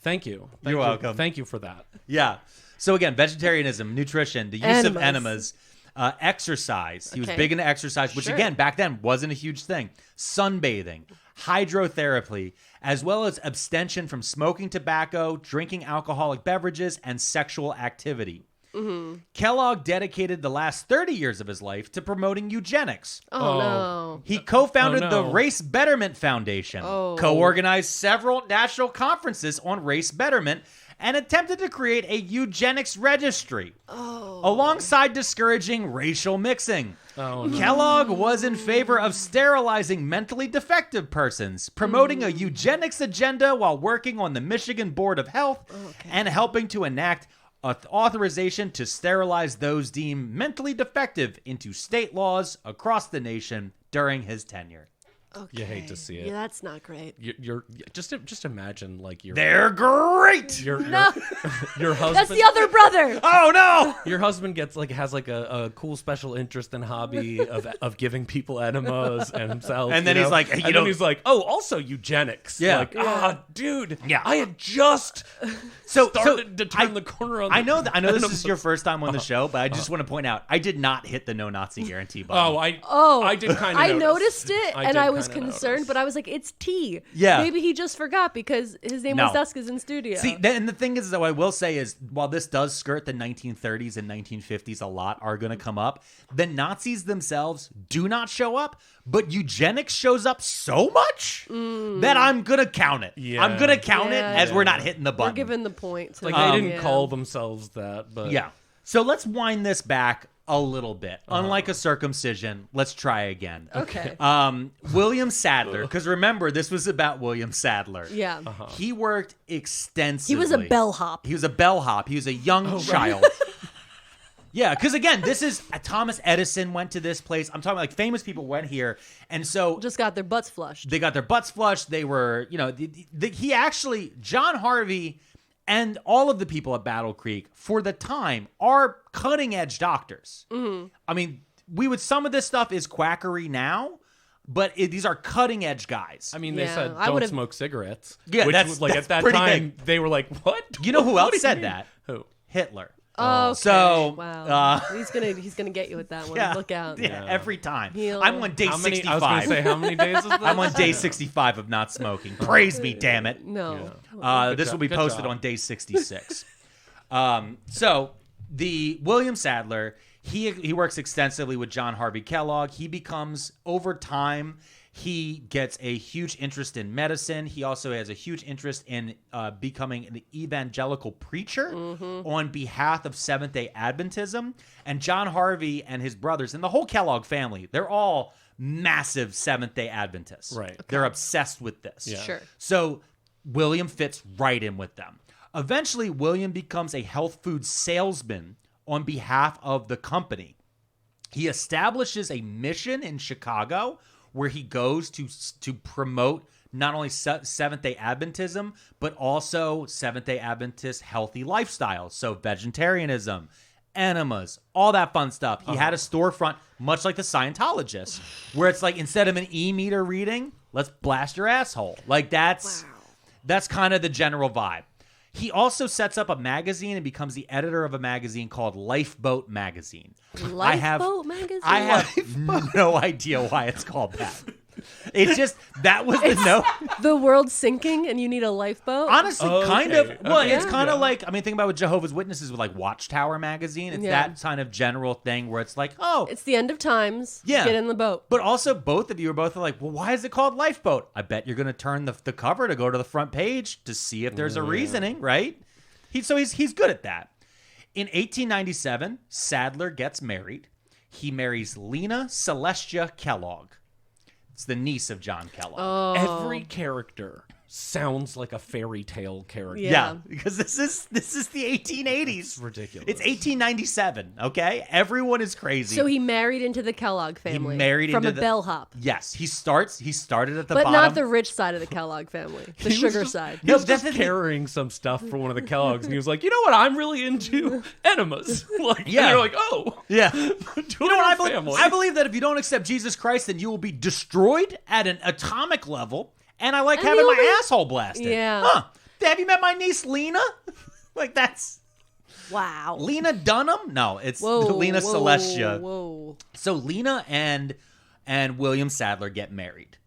Thank you. You're welcome. Thank you for that. Yeah. So again, vegetarianism, nutrition, the use of Enemas. exercise. He was Okay. big into exercise, which Sure. again, back then wasn't a huge thing. Sunbathing, hydrotherapy, as well as abstention from smoking tobacco, drinking alcoholic beverages, and sexual activity. Kellogg dedicated the last 30 years of his life to promoting eugenics. Oh, no. He co-founded Oh, the no. Race Betterment Foundation, Oh. co-organized several national conferences on race betterment, and attempted to create a eugenics registry alongside discouraging racial mixing. Oh, no. Kellogg was in favor of sterilizing mentally defective persons, promoting a eugenics agenda while working on the Michigan Board of Health and helping to enact authorization to sterilize those deemed mentally defective into state laws across the nation during his tenure. Okay. You hate to see it. Yeah, that's not great. You're just imagine like your They're great! your No, your husband. that's the other brother. Oh no! Your husband has a cool special interest and hobby of giving people enemas and himself. And then he's like, hey, then he's like, oh, also eugenics. Yeah. Like, dude. Yeah. I had just started to turn the corner on. I know this enemas. is your first time on the show, but I just want to point out I did not hit the no Nazi guarantee button. I did kind of. I noticed it, and did I was kinda concerned, notice. but I was like, it's T. Yeah. Maybe he just forgot because his name No. was Dusk is in studio. See, and the thing is, though, I will say is, while this does skirt the 1930s and 1950s a lot, are going to come up, the Nazis themselves do not show up, but eugenics shows up so much that I'm going to count it. Yeah. I'm going to count it Yeah. as we're not hitting the We're button. giving the point. To Like them, they didn't yeah. call themselves that, but Yeah. So let's wind this back a little bit. Unlike a circumcision, let's try again. Okay. William Sadler, because remember, this was about William Sadler. Yeah. He worked extensively. He was a bellhop. He was a bellhop. He was a young child. Yeah, because again, this is Thomas Edison went to this place. I'm talking like famous people went here, and so Just got their butts flushed. they got their butts flushed. They were, he actually, John Harvey and all of the people at Battle Creek for the time are cutting edge doctors. I mean, some of this stuff is quackery now, but these are cutting edge guys. I mean, they Yeah, said I don't would've- smoke cigarettes. Yeah, which that's- was like that's at that pretty time big. they were like, what? You know who What else do you said mean? that? Who? Hitler. Oh, okay. So, wow. He's gonna get you with that one. Yeah, Look out. Yeah, every time. He'll- I'm on day How many? 65. I was going to say, how many days is this? I'm on day 65 of not smoking. Praise me, damn it. No. This will be Good posted job. on day 66. So the William Sadler, he works extensively with John Harvey Kellogg. He becomes, over time, he gets a huge interest in medicine. He also has a huge interest in becoming an evangelical preacher on behalf of Seventh-day Adventism. And John Harvey and his brothers and the whole Kellogg family, they're all massive Seventh-day Adventists. Right. They're obsessed with this. Yeah. Sure. So William fits right in with them. Eventually, William becomes a health food salesman on behalf of the company. He establishes a mission in Chicago where he goes to promote not only Seventh-day Adventism, but also Seventh-day Adventist healthy lifestyles. So vegetarianism, enemas, all that fun stuff. He had a storefront, much like the Scientologists, where it's like, instead of an e-meter reading, let's blast your asshole. Like that's kind of the general vibe. He also sets up a magazine and becomes the editor of a magazine called Lifeboat Magazine. Lifeboat magazine? I have no idea why it's called that. It's just, that was the note. The world's sinking and you need a lifeboat? Honestly, kind of. Okay. Well, Okay. it's kind of Yeah. like, I mean, think about what Jehovah's Witnesses with like Watchtower magazine. It's Yeah. that kind of general thing where it's like, oh, It's the end of times. Yeah. Get in the boat. but also both of you are both like, well, why is it called Lifeboat? I bet you're going to turn the cover to go to the front page to see if there's a reasoning, right? He's good at that. In 1897, Sadler gets married. He marries Lena Celestia Kellogg. It's the niece of John Kellogg. Oh. Every character sounds like a fairy tale character. Yeah. Yeah, because this is the 1880s. It's ridiculous. It's 1897. Okay, everyone is crazy. So he married into the Kellogg family. married from into a the- bellhop. yes, he started at the But bottom. not the rich side of the Kellogg family. The He was sugar just- side. He was No, just that's the- carrying some stuff for one of the Kellogg's, and he was like, "You know what? I'm really into enemas." Like, Yeah. and you're like, "Oh, Yeah. do You know what I believe that if you don't accept Jesus Christ, then you will be destroyed at an atomic level, and I like And having you'll my be- asshole blasted. Yeah. Huh. have you met my niece Lena? Like that's Wow. Lena Dunham? No, it's Lena Celestia. Whoa. So Lena and William Sadler get married.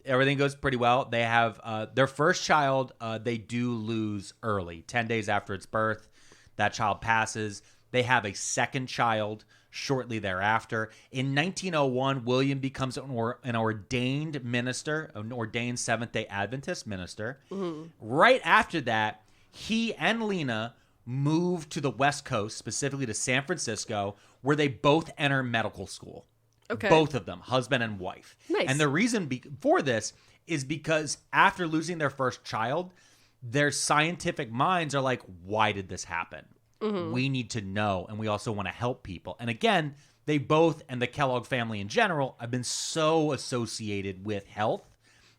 Everything goes pretty well. They have their first child. They do lose early, 10 days after its birth. That child passes. They have a second child shortly thereafter. In 1901, William becomes an ordained minister, an ordained Seventh-day Adventist minister. Mm-hmm. Right after that, he and Lena moved to the West Coast, specifically to San Francisco, where they both enter medical school. Okay. Both of them, husband and wife. Nice. And the reason for this is because after losing their first child, their scientific minds are like, why did this happen? Mm-hmm. We need to know, and we also want to help people. And again, they both, and the Kellogg family in general, have been so associated with health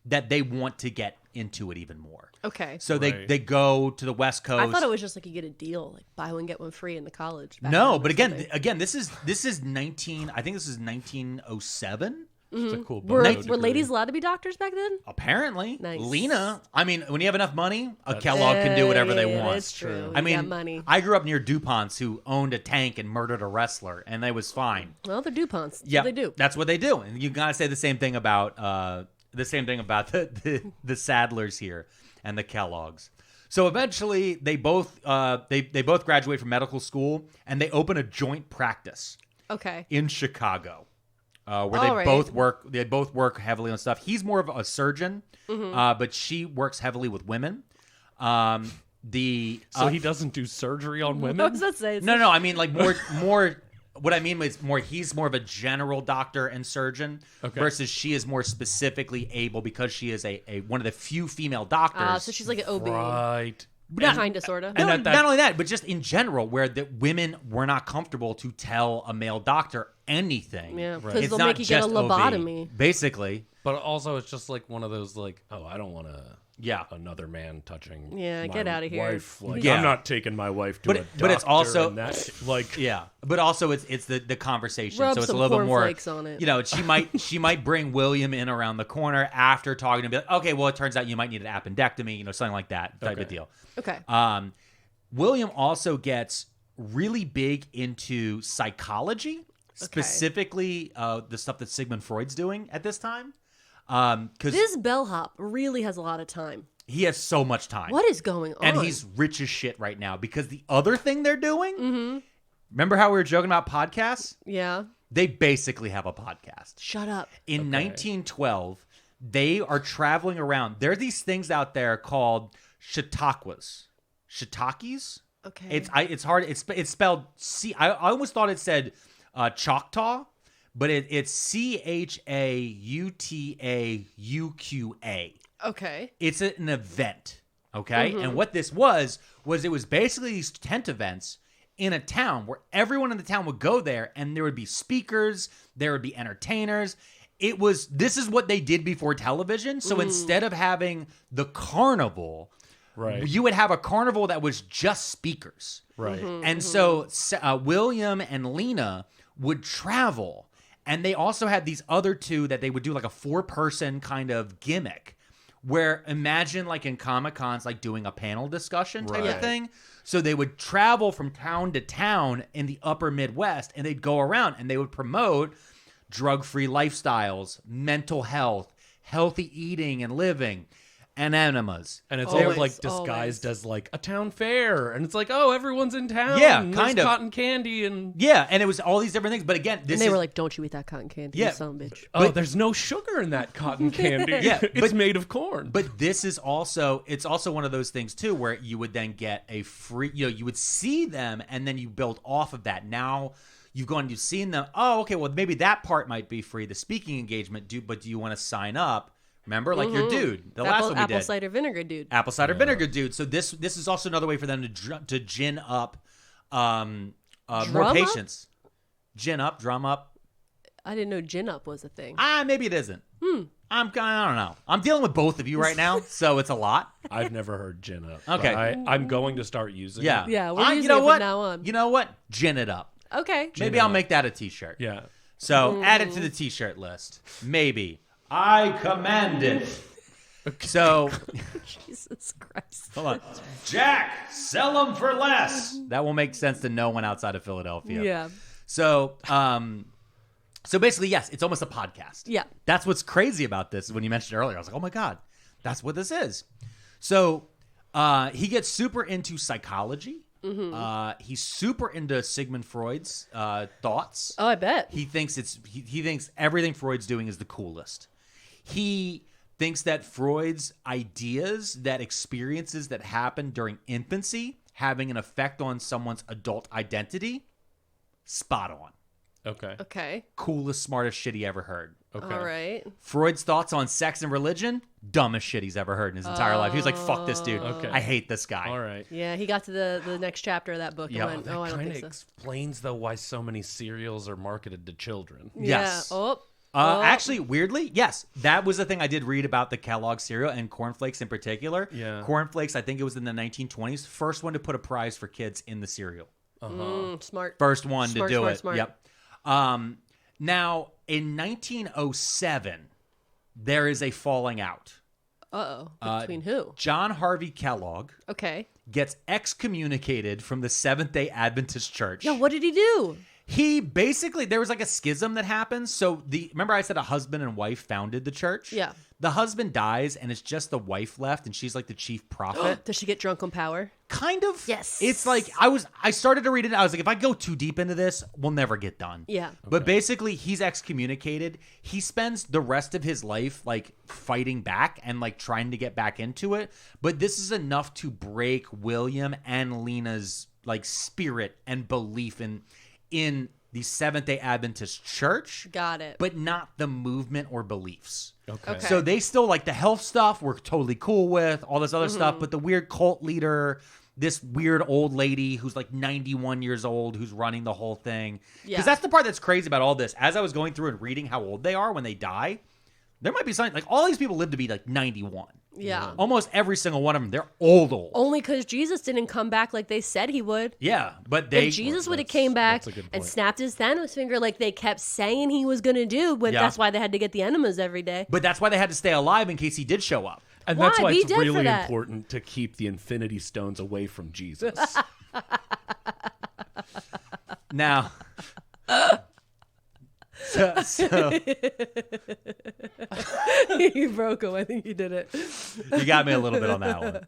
that they want to get into it even more. Okay. So they go to the West Coast. I thought it was just like you get a deal, like buy one get one free in the college. No, but again, this is 19. I think this is 1907. It's a cool Were degree. ladies allowed to be doctors back then? Apparently, Nice. Lena. I mean, when you have enough money, a Kellogg can do whatever they want. That's true. I You mean, got money. I grew up near DuPont's, who owned a tank and murdered a wrestler, and they was fine. Well, they're DuPonts. That's Yeah, what they do. That's what they do, and you gotta say the same thing about the Sadlers here and the Kellogg's. So eventually, they both graduate from medical school, and they open a joint practice Okay. in Chicago, where they All right. both work. They both work heavily on stuff. He's more of a surgeon, Mm-hmm. but she works heavily with women. So he doesn't do surgery on What women? was that say? No. I mean, like more. What I mean is more. He's more of a general doctor and surgeon, versus she is more specifically able, because she is a one of the few female doctors. So she's like an OB. Right. Kind of, sort of. No, And not only that, but just in general, where the women were not comfortable to tell a male doctor anything. Yeah, because It's they'll not make you get a just OB, lobotomy. basically. But also, it's just like one of those, like, oh, I don't want to. Yeah. Another man touching. Yeah, my get outta here. Wife. Like, Yeah. I'm not taking my wife to But a doctor. but it's also and that, like, yeah. But also it's the conversation. Rub so it's a some little bit more. cornflakes on it. You know, she might bring William in around the corner after talking to him. Be like, okay, well, it turns out you might need an appendectomy. You know, something like that type of deal. Okay. William also gets really big into psychology, specifically the stuff that Sigmund Freud's doing at this time. Because This bellhop really has a lot of time. he has so much time. What is going on? And he's rich as shit right now, because the other thing they're doing, Mm-hmm. remember how we were joking about podcasts? Yeah. They basically have a podcast. Shut up. In 1912, they are traveling around. There are these things out there called shiitakes. Shiitakes? Okay. It's hard. It's spelled C. I almost thought it said Choctaw, but it's CHAUTAUQA. Okay. It's an event, okay? And what this was it was basically these tent events in a town where everyone in the town would go there, and there would be speakers, there would be entertainers. This is what they did before television. So instead of having the carnival, right. you would have a carnival that was just speakers. Right. And so William and Lena would travel, and they also had these other two that they would do like a 4-person kind of gimmick, where imagine like in Comic-Cons, like doing a panel discussion type of Right. thing. So they would travel from town to town in the upper Midwest, and they'd go around and they would promote drug-free lifestyles, mental health, healthy eating and living, and enemas. And it's Always, all like disguised as like a town fair, and it's like, oh, everyone's in town. Yeah, and kind there's of. cotton candy, and Yeah, and it was all these different things. But again, And they were like, "Don't you eat that cotton candy, Yeah. you son of a bitch." oh, there's no sugar in that cotton candy. Yeah, it's but- made of corn. But this is also, it's also one of those things too, where you would then get a free, you would see them and then you build off of that. Now you've gone, you've seen them. Oh, okay, well maybe that part might be free, the speaking engagement, but do you want to sign up? Remember, like your dude, the last one we apple did. cider vinegar, dude. Apple cider vinegar dude. So this is also another way for them to gin up more Drum up? patients. Gin up, drum up. I didn't know gin up was a thing. Maybe it isn't. I don't know. I'm dealing with both of you right now, so it's a lot. I've never heard gin up. Okay. but I'm going to start using Yeah. it. Yeah, we're using you know it from what? now on. You know what? Gin it up. Okay. Maybe I'll make that a t-shirt. Yeah. So add it to the t-shirt list. Maybe. I command it. So, Jesus Christ. hold on. Jack, sell them for less. That will make sense to no one outside of Philadelphia. Yeah. So, so basically, yes, it's almost a podcast. Yeah. That's what's crazy about this. When you mentioned it earlier, I was like, oh my God, that's what this is. So he gets super into psychology. He's super into Sigmund Freud's thoughts. Oh, I bet. He thinks he thinks everything Freud's doing is the coolest. He thinks that Freud's ideas, that experiences that happen during infancy, having an effect on someone's adult identity, spot on. Okay. Coolest, smartest shit he ever heard. Okay. All right. Freud's thoughts on sex and religion, dumbest shit he's ever heard in his entire life. He was like, fuck this dude. Okay. I hate this guy. All right. Yeah, he got to the next chapter of that book Yeah. and went, That oh, I don't kind think of so. explains, though, why so many cereals are marketed to children. Yes. Yeah. Oh. Actually, weirdly, yes. That was the thing I did read about the Kellogg cereal and cornflakes in particular. Yeah. Cornflakes, I think it was in the 1920s, first one to put a prize for kids in the cereal. Smart. First one Smart, to do smart, it. smart. Yep. Now, in 1907, there is a falling out. Uh-oh. Between who? John Harvey Kellogg Okay. gets excommunicated from the Seventh-day Adventist Church. Yeah, what did he do? He basically, there was like a schism that happened. So remember I said a husband and wife founded the church? Yeah. The husband dies and it's just the wife left and she's like the chief prophet. Does she get drunk on power? Kind of. Yes. It's like, I started to read it. I was like, if I go too deep into this, we'll never get done. Yeah. But basically he's excommunicated. He spends the rest of his life like fighting back and like trying to get back into it. But this is enough to break William and Lena's like spirit and belief in the Seventh-day Adventist Church. Got it. But not the movement or beliefs. Okay. So they still like the health stuff we're totally cool with, all this other stuff, but the weird cult leader, this weird old lady who's like 91 years old who's running the whole thing. Because Yeah. that's the part that's crazy about all this. As I was going through and reading how old they are when they die, there might be something like all these people live to be like 91. Yeah. Almost every single one of them, they're old. Only because Jesus didn't come back like they said he would. Yeah, but they... If Jesus would have came back that's a good and point. snapped his Thanos finger like they kept saying he was going to do, but Yeah. that's why they had to get the enemas every day. But that's why they had to stay alive in case he did show up. And that's Why? why Be it's dead for really that. important to keep the Infinity Stones away from Jesus. Now... So You broke him. I think you did it. you got me a little bit on that one.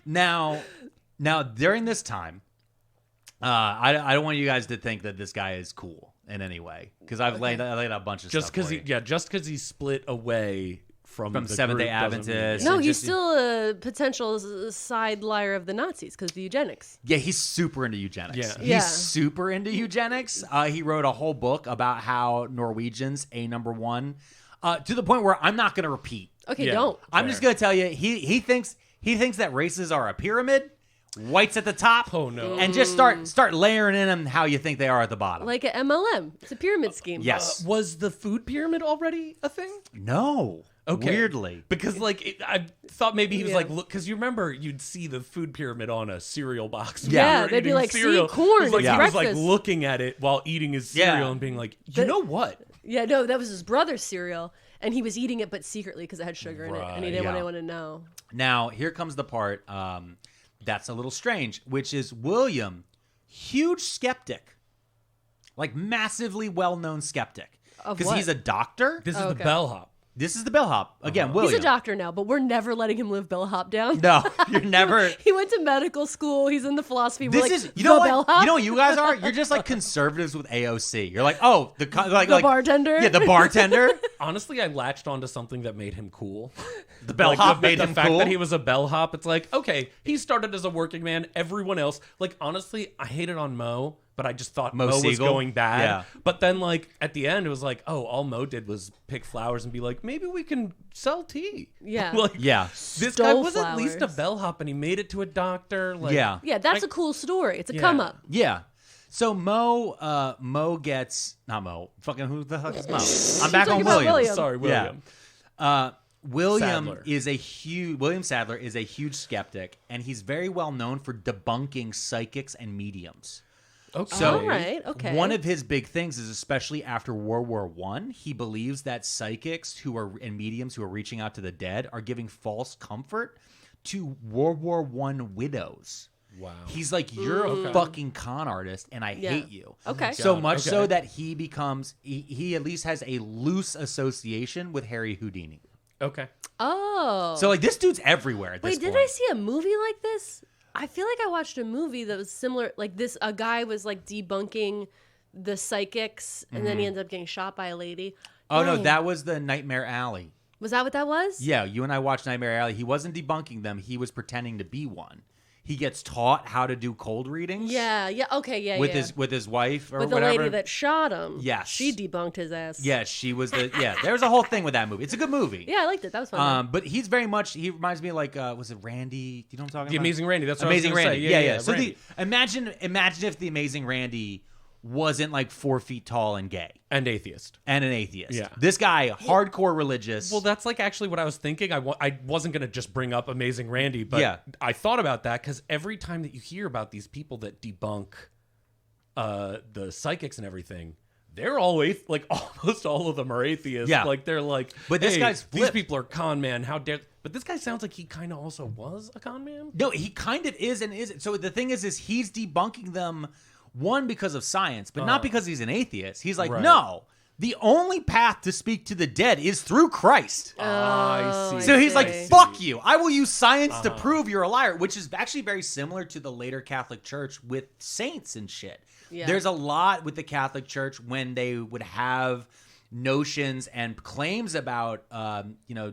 Now during this time, I don't want you guys to think that this guy is cool in any way because I laid out a bunch of just stuff. because he split away from the Seventh-day group doesn't mean- Adventist. No, and he's just- still a potential side liar of the Nazis because of the eugenics. Yeah, he's super into eugenics. Yeah. He's Yeah. super into eugenics. He wrote a whole book about how Norwegians, #1, to the point where I'm not going to repeat. Okay, Yeah. don't. I'm just going to tell you, he thinks that races are a pyramid, whites at the top. Oh, no. And just start layering in them how you think they are at the bottom. Like an MLM. It's a pyramid scheme. Yes. Was the food pyramid already a thing? No. Okay. Weirdly. Because, I thought maybe he was Yeah. like, look, because you remember you'd see the food pyramid on a cereal box. when Yeah. you were They'd be eating like, see, cereal. corn, It was like it's he was like breakfast. looking at it while eating his cereal Yeah. and being like, you know what? Yeah, no, that was his brother's cereal. And he was eating it, but secretly because it had sugar in it. And he didn't want yeah. anyone to know. Now, here comes the part that's a little strange, which is William, huge skeptic, like massively well-known skeptic. Of Because what? he's a doctor. This is Oh, the okay. bellhop. This is the bellhop. Again, William. He's a doctor now, but we're never letting him live bellhop down. No, you're never... He went to medical school. He's in the philosophy. We're This like, is, you know the what? bellhop? You know what you guys are? You're just like conservatives with AOC. You're like, oh, the bartender? Yeah, the bartender. Honestly, I latched onto something that made him cool. The bellhop made the him fact cool. that he was a bellhop, it's like, okay, he started as a working man. Everyone else, like, honestly, I hated on Mo, but I just thought Mo Mo was Siegel? going bad. Yeah. But then, like, at the end, it was like, oh, all Mo did was pick flowers and be like, maybe we can sell tea. Yeah. like, Yeah. this guy Stole was at least a flowers. bellhop, and he made it to a doctor. Like, Yeah. Yeah, that's a cool story. It's a Yeah. come up. Yeah. So Mo gets... Not Mo. Fucking who the fuck is Mo? I'm back on talking about William. William. Sorry, William. William Sadler is a huge skeptic, and he's very well known for debunking psychics and mediums. Okay. So All right. Okay. one of his big things is, especially after World War I, he believes that psychics and mediums who are reaching out to the dead are giving false comfort to World War I widows. Wow. He's like, you're a fucking con artist, and I hate you. Okay. So God. much Okay. so that he becomes, he at least has a loose association with Harry Houdini. Okay. Oh. So like this dude's everywhere at this Wait, point. did I see a movie like this? I feel like I watched a movie that was similar. Like this, a guy was like debunking the psychics, and then he ends up getting shot by a lady. Oh no, Dang. that was the Nightmare Alley. Was that what that was? Yeah, you and I watched Nightmare Alley. He wasn't debunking them. He was pretending to be one. He gets taught how to do cold readings. Yeah. Okay. Yeah. With yeah. his wife or With the whatever. lady that shot him. Yes. She debunked his ass. Yeah, she was the. Yeah, there's a whole thing with that movie. It's a good movie. Yeah, I liked it. That was fun. But he's very much. He reminds me of like. Was it Randy? Do you know what I'm talking The about? Amazing Randy. That's what Amazing I was gonna Randy. say. Yeah. So Randy. imagine if the Amazing Randy wasn't like 4 feet tall and gay And atheist. and an atheist. Yeah. This guy, hardcore religious. Well, that's like actually what I was thinking. I wasn't going to just bring up Amazing Randy, but Yeah. I thought about that because every time that you hear about these people that debunk the psychics and everything, they're always like almost all of them are atheists. Yeah. Like they're like, But this hey, guy's these flipped. people are con man. How dare? But this guy sounds like he kind of also was a con man. No, he kind of is and isn't. So the thing is he's debunking them, one, because of science, but not because he's an atheist. He's like, Right. no, the only path to speak to the dead is through Christ. I see. So he's like, see. fuck you. I will use science to prove you're a liar, which is actually very similar to the later Catholic Church with saints and shit. Yeah. There's a lot with the Catholic Church when they would have notions and claims about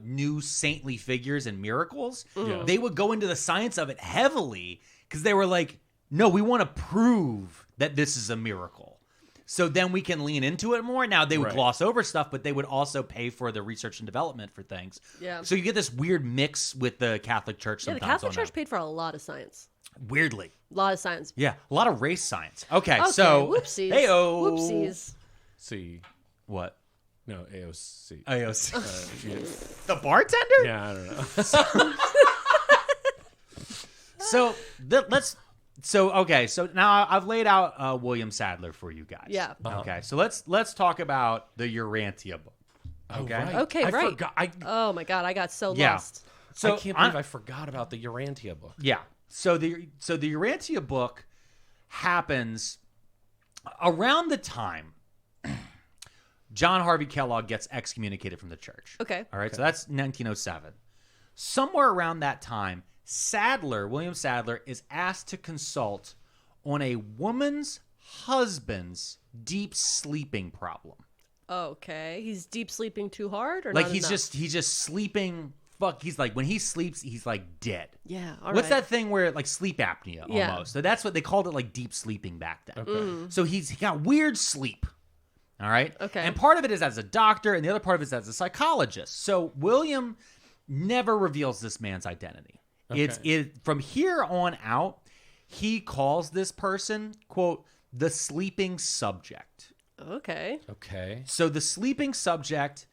new saintly figures and miracles. Yeah. They would go into the science of it heavily because they were like, no, we want to prove that this is a miracle. So then we can lean into it more. Now, they would Right. gloss over stuff, but they would also pay for the research and development for things. Yeah. So you get this weird mix with the Catholic Church Yeah, the sometimes. Catholic Church paid for a lot of science. Weirdly. A lot of science. Yeah, a lot of race science. Okay, Okay, so... whoopsies. Hey-o. Whoopsies. See, What? no AOC. AOC. Yeah. The bartender? Yeah, I don't know. So So now I've laid out William Sadler for you guys. Yeah. Okay, so let's talk about the Urantia book. Okay. Oh, right. Okay, I right. forgot. Oh my god, I got so Yeah. lost. So I can't believe I forgot about the Urantia book. Yeah. So the Urantia book happens around the time John Harvey Kellogg gets excommunicated from the church. Okay. All right. So that's 1907. Somewhere around that time, William Sadler, is asked to consult on a woman's husband's deep sleeping problem. Okay. He's deep sleeping too hard or Like not he's enough? just sleeping. Fuck. He's like, when he sleeps, he's like dead. Yeah. All What's right. that thing where like sleep apnea Yeah. almost? So that's what they called it, like deep sleeping back then. Okay. So he got weird sleep. All right. Okay. And part of it is as a doctor, and the other part of it is as a psychologist. So William never reveals this man's identity. Okay. From here on out, he calls this person, quote, the sleeping subject. Okay. Okay. So the sleeping subject,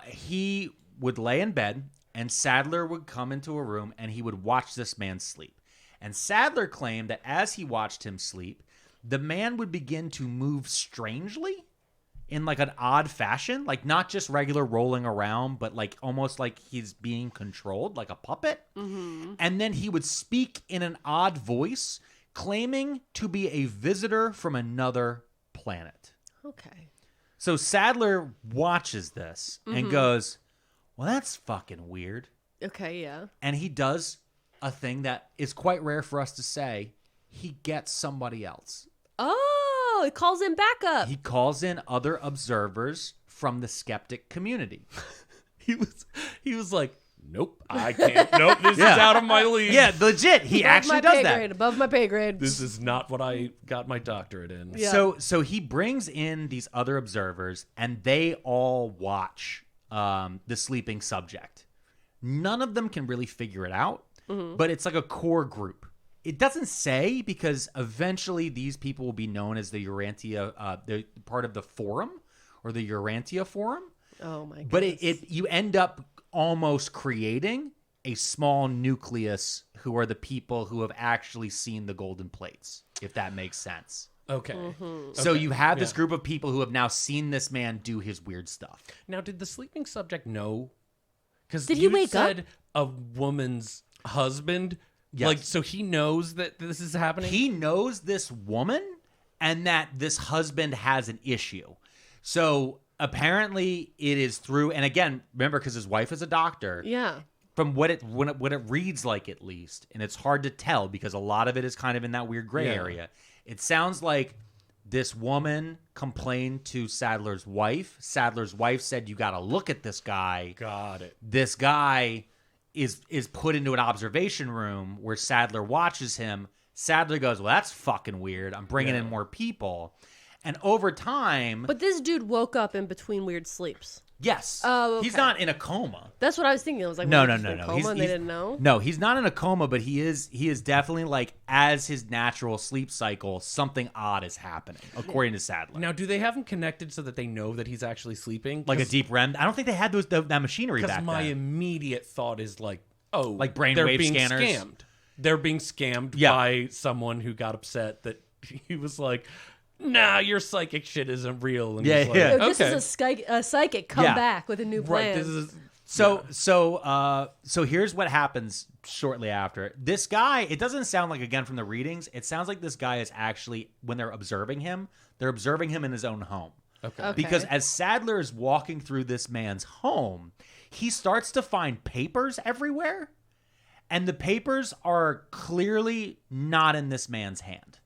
he would lay in bed, and Sadler would come into a room, and he would watch this man sleep. And Sadler claimed that as he watched him sleep, the man would begin to move strangely in like an odd fashion, like not just regular rolling around, but like almost like he's being controlled, like a puppet. Mm-hmm. And then he would speak in an odd voice, claiming to be a visitor from another planet. Okay. So Sadler watches this and goes, well, that's fucking weird. Okay, yeah. And he does a thing that is quite rare for us to say. He gets somebody else. Oh, it calls him back up. He calls in other observers from the skeptic community. He was like, nope, I can't. Nope, this Yeah. is out of my league. Yeah, legit. He Above actually my does pay that. grade, above my pay grade. This is not what I got my doctorate in. Yeah. So he brings in these other observers, and they all watch the sleeping subject. None of them can really figure it out, but it's like a core group. It doesn't say, because eventually these people will be known as the Urantia, they're part of the forum or the Urantia forum. Oh my god. But you end up almost creating a small nucleus who are the people who have actually seen the golden plates, if that makes sense. Okay. So you have this Yeah. group of people who have now seen this man do his weird stuff. Now, did the sleeping subject know? Because Did he wake up? said a woman's husband. Yes. Like, so he knows that this is happening? He knows this woman and that this husband has an issue. So apparently it is through, and again, remember, because his wife is a doctor. Yeah. From what it reads like, at least, and it's hard to tell because a lot of it is kind of in that weird gray area. It sounds like this woman complained to Sadler's wife. Sadler's wife said, "You got to look at this guy. Got it. This guy is put into an observation room where Sadler watches him." Sadler goes, "Well, that's fucking weird. I'm bringing in more people." And over time, But this dude woke up in between weird sleeps. yes, Oh, he's okay. not in a coma. That's what I was thinking. I was like, No. Coma and they didn't know? No, he's not in a coma, but he is definitely, like, as his natural sleep cycle, something odd is happening, according to Sadler. Now, do they have him connected so that they know that he's actually sleeping? Like a deep REM. I don't think they had that machinery Because back my then. immediate thought is like, oh, Like brainwave they're being scanners? Scammed. They're being scammed Yeah. by someone who got upset that he was like, nah, your psychic shit isn't real. And Yeah, he's like, yeah. Oh, this okay. is a psychic come Yeah. back with a new plan. Right, this is... So here's what happens shortly after. This guy, it doesn't sound like, again, from the readings, it sounds like this guy is actually, when they're observing him in his own home. Okay. Because as Sadler is walking through this man's home, he starts to find papers everywhere. And the papers are clearly not in this man's hand.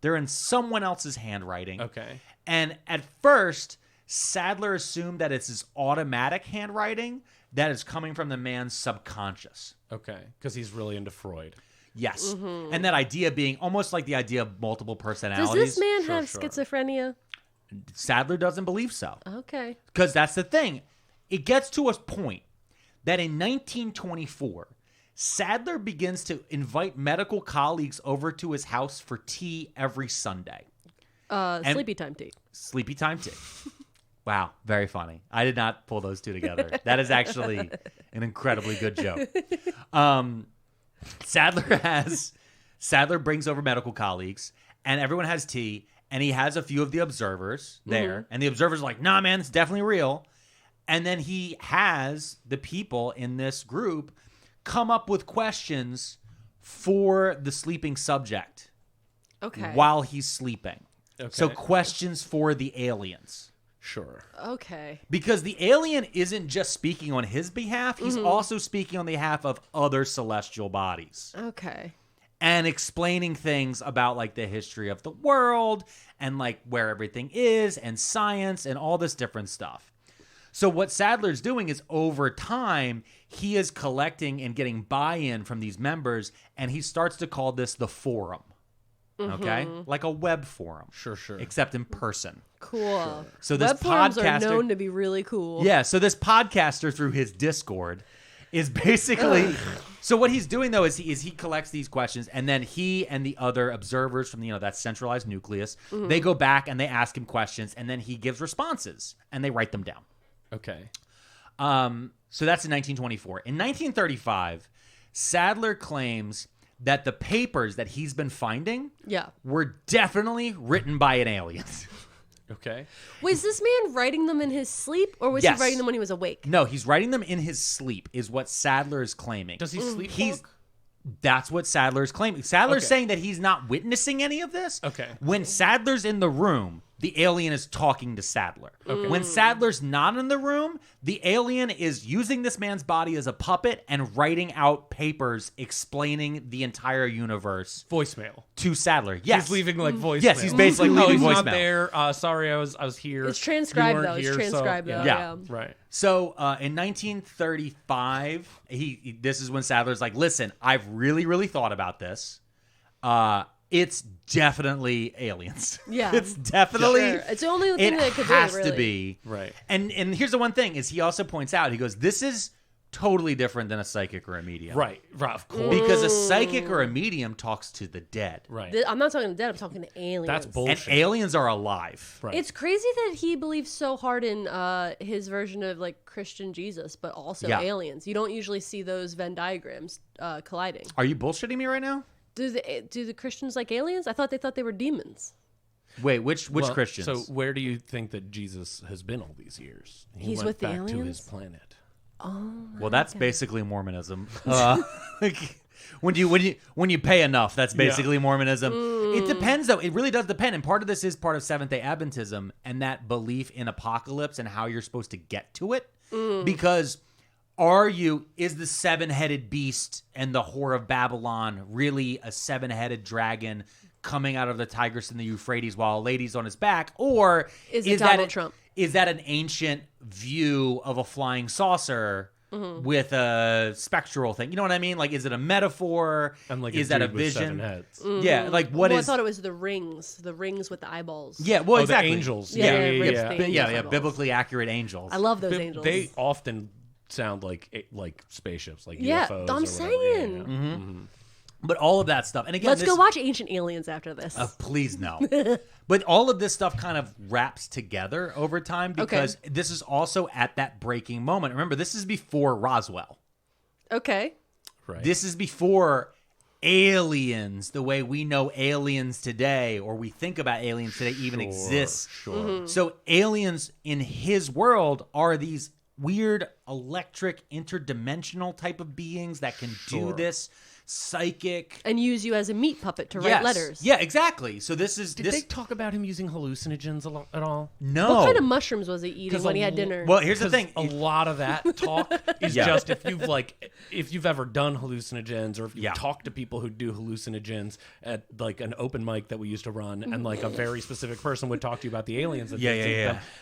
They're in someone else's handwriting. Okay. And at first, Sadler assumed that it's his automatic handwriting that is coming from the man's subconscious. Okay. Because he's really into Freud. Yes. And that idea being almost like the idea of multiple Does personalities. this man Sure, have sure. schizophrenia? Sadler doesn't believe so. Okay. Because that's the thing. It gets to a point that in 1924, Sadler begins to invite medical colleagues over to his house for tea every Sunday. Sleepytime tea. Sleepytime tea. Wow, very funny. I did not pull those two together. That is actually an incredibly good joke. Sadler brings over medical colleagues, and everyone has tea, and he has a few of the observers there, and the observers are like, "Nah, man, it's definitely real." And then he has the people in this group come up with questions for the sleeping subject Okay. while he's sleeping. Okay. So questions for the aliens. Sure. Okay. Because the alien isn't just speaking on his behalf, he's also speaking on behalf of other celestial bodies Okay. and explaining things about, like, the history of the world and, like, where everything is and science and all this different stuff. So what Sadler's doing is, over time, he is collecting and getting buy-in from these members, and he starts to call this the forum. Okay? Like a web forum. Sure. Except in person. Cool. So this Web forums are podcaster- known to be really cool. Yeah, so this podcaster through his Discord is basically... So what he's doing, though, is he collects these questions, and then he and the other observers from, that centralized nucleus, they go back and they ask him questions, and then he gives responses, and they write them down. Okay. So that's in 1924. In 1935, Sadler claims that the papers that he's been finding Yeah. were definitely written by an alien. Okay. Was this man writing them in his sleep, or was Yes. he writing them when he was awake? No, he's writing them in his sleep, is what Sadler is claiming. Does he sleep? He's That's what Sadler is claiming. Sadler's Okay. saying that he's not witnessing any of this. Okay. When Sadler's in the room, the alien is talking to Sadler. When Sadler's not in the room, the alien is using this man's body as a puppet and writing out papers explaining the entire universe Voicemail. to Sadler. Yes. He's leaving like voicemail. Yes, he's basically oh, leaving he's not voicemail. there. Sorry, I was here. It's transcribed, You weren't though. It's here, so- transcribed, though. Yeah. Right. So in 1935, this is when Sadler's like, listen, I've really thought about this. It's definitely aliens. Yeah. It's definitely. Sure. It's the only thing It that could has do it, really. to be. Right. And here's the one thing is he also points out, he goes, this is totally different than a psychic or a medium. Right. Of course. Because a psychic or a medium talks to the dead. Right. I'm not talking to dead. I'm talking to aliens. That's And bullshit. aliens are alive. Right. It's crazy that he believes so hard in his version of like Christian Jesus, but also Yeah. aliens. You don't usually see those Venn diagrams colliding. Are you bullshitting me right now? Do the Christians like aliens? I thought they were demons. Wait, which Christians? So where do you think that Jesus has been all these years? He He's went with the back to aliens? his planet. Well, that's basically Mormonism. When you pay enough, that's basically Mormonism. It depends, though. It really does depend. And part of this is part of Seventh-day Adventism and that belief in apocalypse and how you're supposed to get to it. Because is the seven-headed beast and the whore of Babylon really a seven-headed dragon coming out of the Tigris and the Euphrates while a lady's on his back? Or is it Donald Trump? Is that an ancient view of a flying saucer with a spectral thing? You know what I mean? Like, is it a metaphor? And like is a that a dude with vision? 7 heads. Yeah, like what I is? thought it was the rings with the eyeballs. Yeah, well, Oh, exactly. the angels. Yeah, Yeah. rings the angels' Yeah, eyeballs. biblically accurate angels. I love those angels. They often sound like spaceships, like Yeah, UFOs. I'm or whatever. saying. Yeah. Mm-hmm. But all of that stuff, and again, Let's go watch Ancient Aliens after this. Please no. But all of this stuff kind of wraps together over time because this is also at that breaking moment. Remember, this is before Roswell. Okay. Right. This is before aliens, the way we know aliens today, or we think about aliens today, even exists. Sure. So aliens in his world are these weird electric interdimensional type of beings that can do this psychic And use you as a meat puppet to write letters. Yeah, exactly. So this is Did they talk about him using hallucinogens at all? No. What kind of mushrooms was he eating when he had dinner? Well, here's the thing. A lot of that talk is just if you've ever done hallucinogens or if you've talked to people who do hallucinogens at like an open mic that we used to run, and like a very specific person would talk to you about the aliens. That they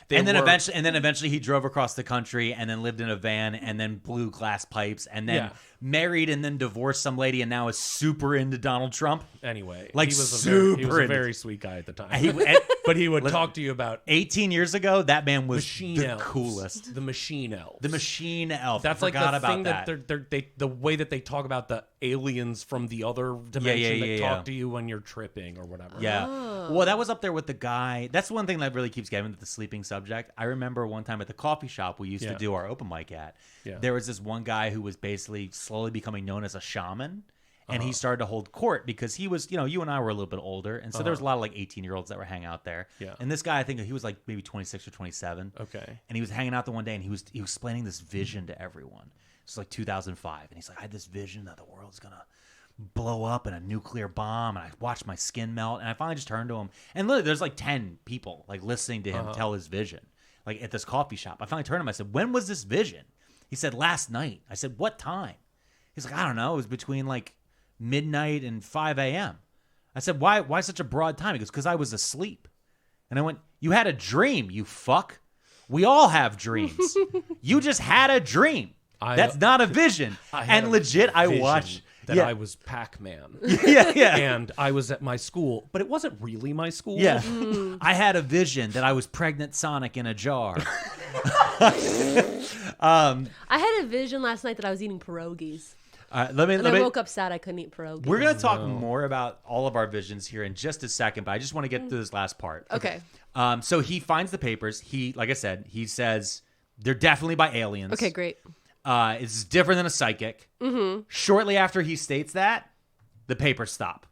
think that And then eventually he drove across the country and then lived in a van and then blew glass pipes and then married and then divorced some lady and now is super into Donald Trump. Anyway, Like, he was super a very sweet guy at the time. And but he would talk to you about 18 years ago, that man was machine the elves. coolest. The machine elves. The machine elf. That's I like forgot the about thing that the way that they talk about the aliens from the other dimension that talk to you when you're tripping or whatever. Yeah. Well, that was up there with the guy. That's one thing that really keeps getting to the sleeping subject. I remember one time at the coffee shop we used to do our open mic at. Yeah. There was this one guy who was basically slowly becoming known as a shaman. And he started to hold court because he was, you and I were a little bit older. And so there was a lot of like 18-year-olds that were hanging out there. Yeah. And this guy, I think he was like maybe 26 or 27. Okay. And he was hanging out the one day and he was explaining this vision to everyone. It's like 2005. And he's like, I had this vision that the world's going to blow up in a nuclear bomb. And I watched my skin melt. And I finally just turned to him. And literally there's like 10 people like listening to him tell his vision, like at this coffee shop. I finally turned to him. I said, when was this vision? He said, last night. I said, what time? He's like, I don't know. It was between like midnight and 5 a.m. I said, why such a broad time? He goes, because I was asleep. And I went, you had a dream, you fuck. We all have dreams. You just had a dream. That's not a vision. And legit, I watched that I was Pac-Man. Yeah. And I was at my school, but it wasn't really my school. Yeah. I had a vision that I was pregnant Sonic in a jar. I had a vision last night that I was eating pierogies. I woke up sad I couldn't eat pierogies. We're going to talk more about all of our visions here in just a second, but I just want to get to this last part. Okay. So he finds the papers. Like I said, he says they're definitely by aliens. Okay, great. It's different than a psychic. Mm-hmm. Shortly after he states that, the papers stop.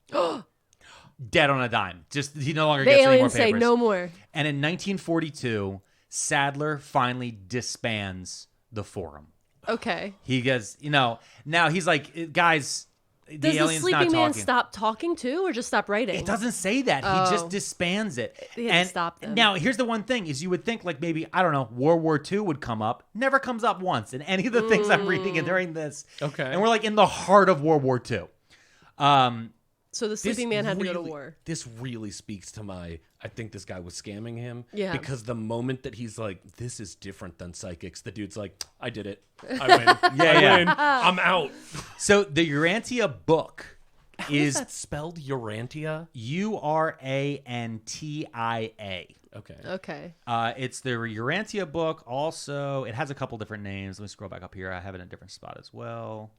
Dead on a dime. Just he no longer The gets any more aliens papers. say no more. And in 1942, Sadler finally disbands the forum. Okay. He goes, now he's like, guys, Does the the alien's sleeping not man talking. stop talking too, or just stop writing? It doesn't say that. He just disbands it. He had to stop them. Now, here's the one thing is you would think like maybe, I don't know, World War II would come up. Never comes up once in any of the things I'm reading and during this. Okay. And we're like in the heart of World War II. So the sleeping man had to go to war. This really speaks to I think this guy was scamming him. Yeah. Because the moment that he's like, this is different than psychics, the dude's like, I did it. I win. I win. I'm out. So the Urantia book Is that spelled Urantia? Urantia. Okay. Okay. It's the Urantia book. Also, it has a couple different names. Let me scroll back up here. I have it in a different spot as well.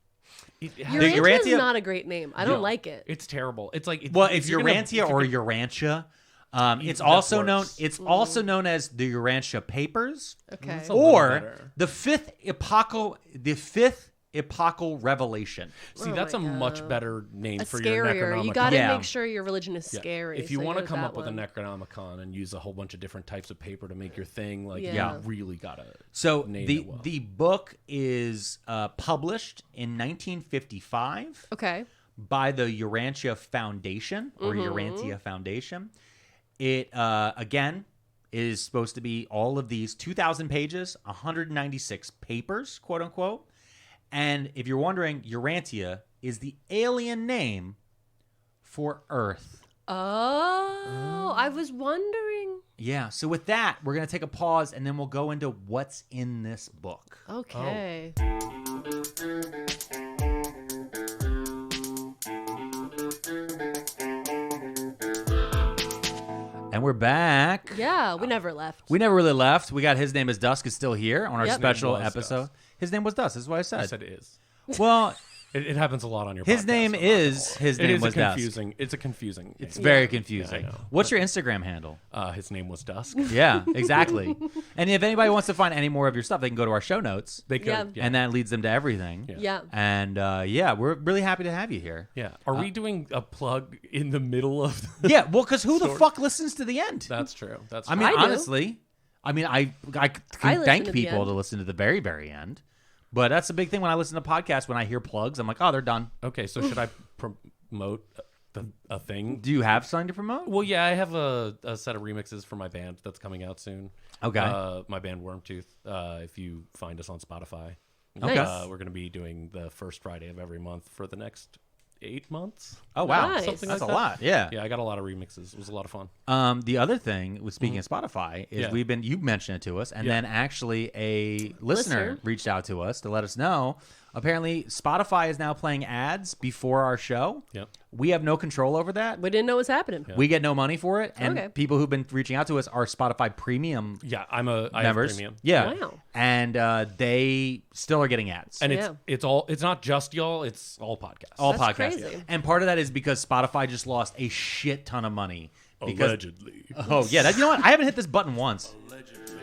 Urantia is not a great name. I don't like it. It's terrible. It's like Well, it's Urantia or Urantia. It's also known. It's also known as the Urantia Papers, Okay. or the fifth epochal revelation. See, Oh that's my a much better name A for your scarier. Necronomicon. You got to Yeah. make sure your religion is Yeah. scary. If you so want to go come that up with a one. Necronomicon and use a whole bunch of different types of paper to make your thing, like Yeah. you really gotta. So Name the it well. the book is published in 1955 Okay. by the Urantia Foundation or Urantia Foundation. It again is supposed to be all of these 2,000 pages, 196 papers, quote unquote. And if you're wondering, Urantia is the alien name for Earth. Oh, I was wondering. Yeah. So with that, we're gonna take a pause and then we'll go into what's in this book. Okay. And we're back. Yeah, we never left. We never really left. We got His Name Is Dusk is still here on our Yep. special His Name Was episode. Dusk. His name was Dusk. This is what I said. I said it is. Well, It happens a lot on your. his podcast, name so I'm not is gonna lie. His It Name is Was a Dusk. confusing. It's a confusing. It's name. very confusing. Yeah, I know. What's your Instagram handle? His name was Dusk. Yeah, exactly. And if anybody wants to find any more of your stuff, they can go to our show notes, They could. Yeah. Yeah. and that leads them to everything. Yeah. And yeah, we're really happy to have you here. Yeah. Are we doing a plug in the middle of? The... Yeah, well, because who the Sort- fuck listens to the end? That's true. That's. I mean, I do. honestly, I can listen thank to the people end. to listen to the very, very end. But that's a big thing when I listen to podcasts. When I hear plugs, I'm like, oh, they're done. okay. So should I promote a thing? Do you have something to promote? Well, yeah, I have a set of remixes for my band that's coming out soon. Okay. My band Wormtooth. If you find us on Spotify, Okay. Nice. we're going to be doing the first Friday of every month for the next 8 months. Oh wow, Nice. Something that's like a that. lot. Yeah. Yeah, I got a lot of remixes. It was a lot of fun. The other thing with speaking of Spotify is Yeah. you mentioned it to us, and Yeah. then actually a listener Listener. reached out to us to let us know. Apparently, Spotify is now playing ads before our show. Yep. We have no control over that. We didn't know what was happening. We get no money for it, and Okay. people who've been reaching out to us are Spotify Premium Yeah, I have members. premium. Yeah, Wow. and they still are getting ads. And Yeah. it's not just y'all, it's all podcasts. all That's podcasts. crazy. And part of that is because Spotify just lost a shit ton of money. Because, Allegedly. oh yeah, you know what? I haven't hit this button once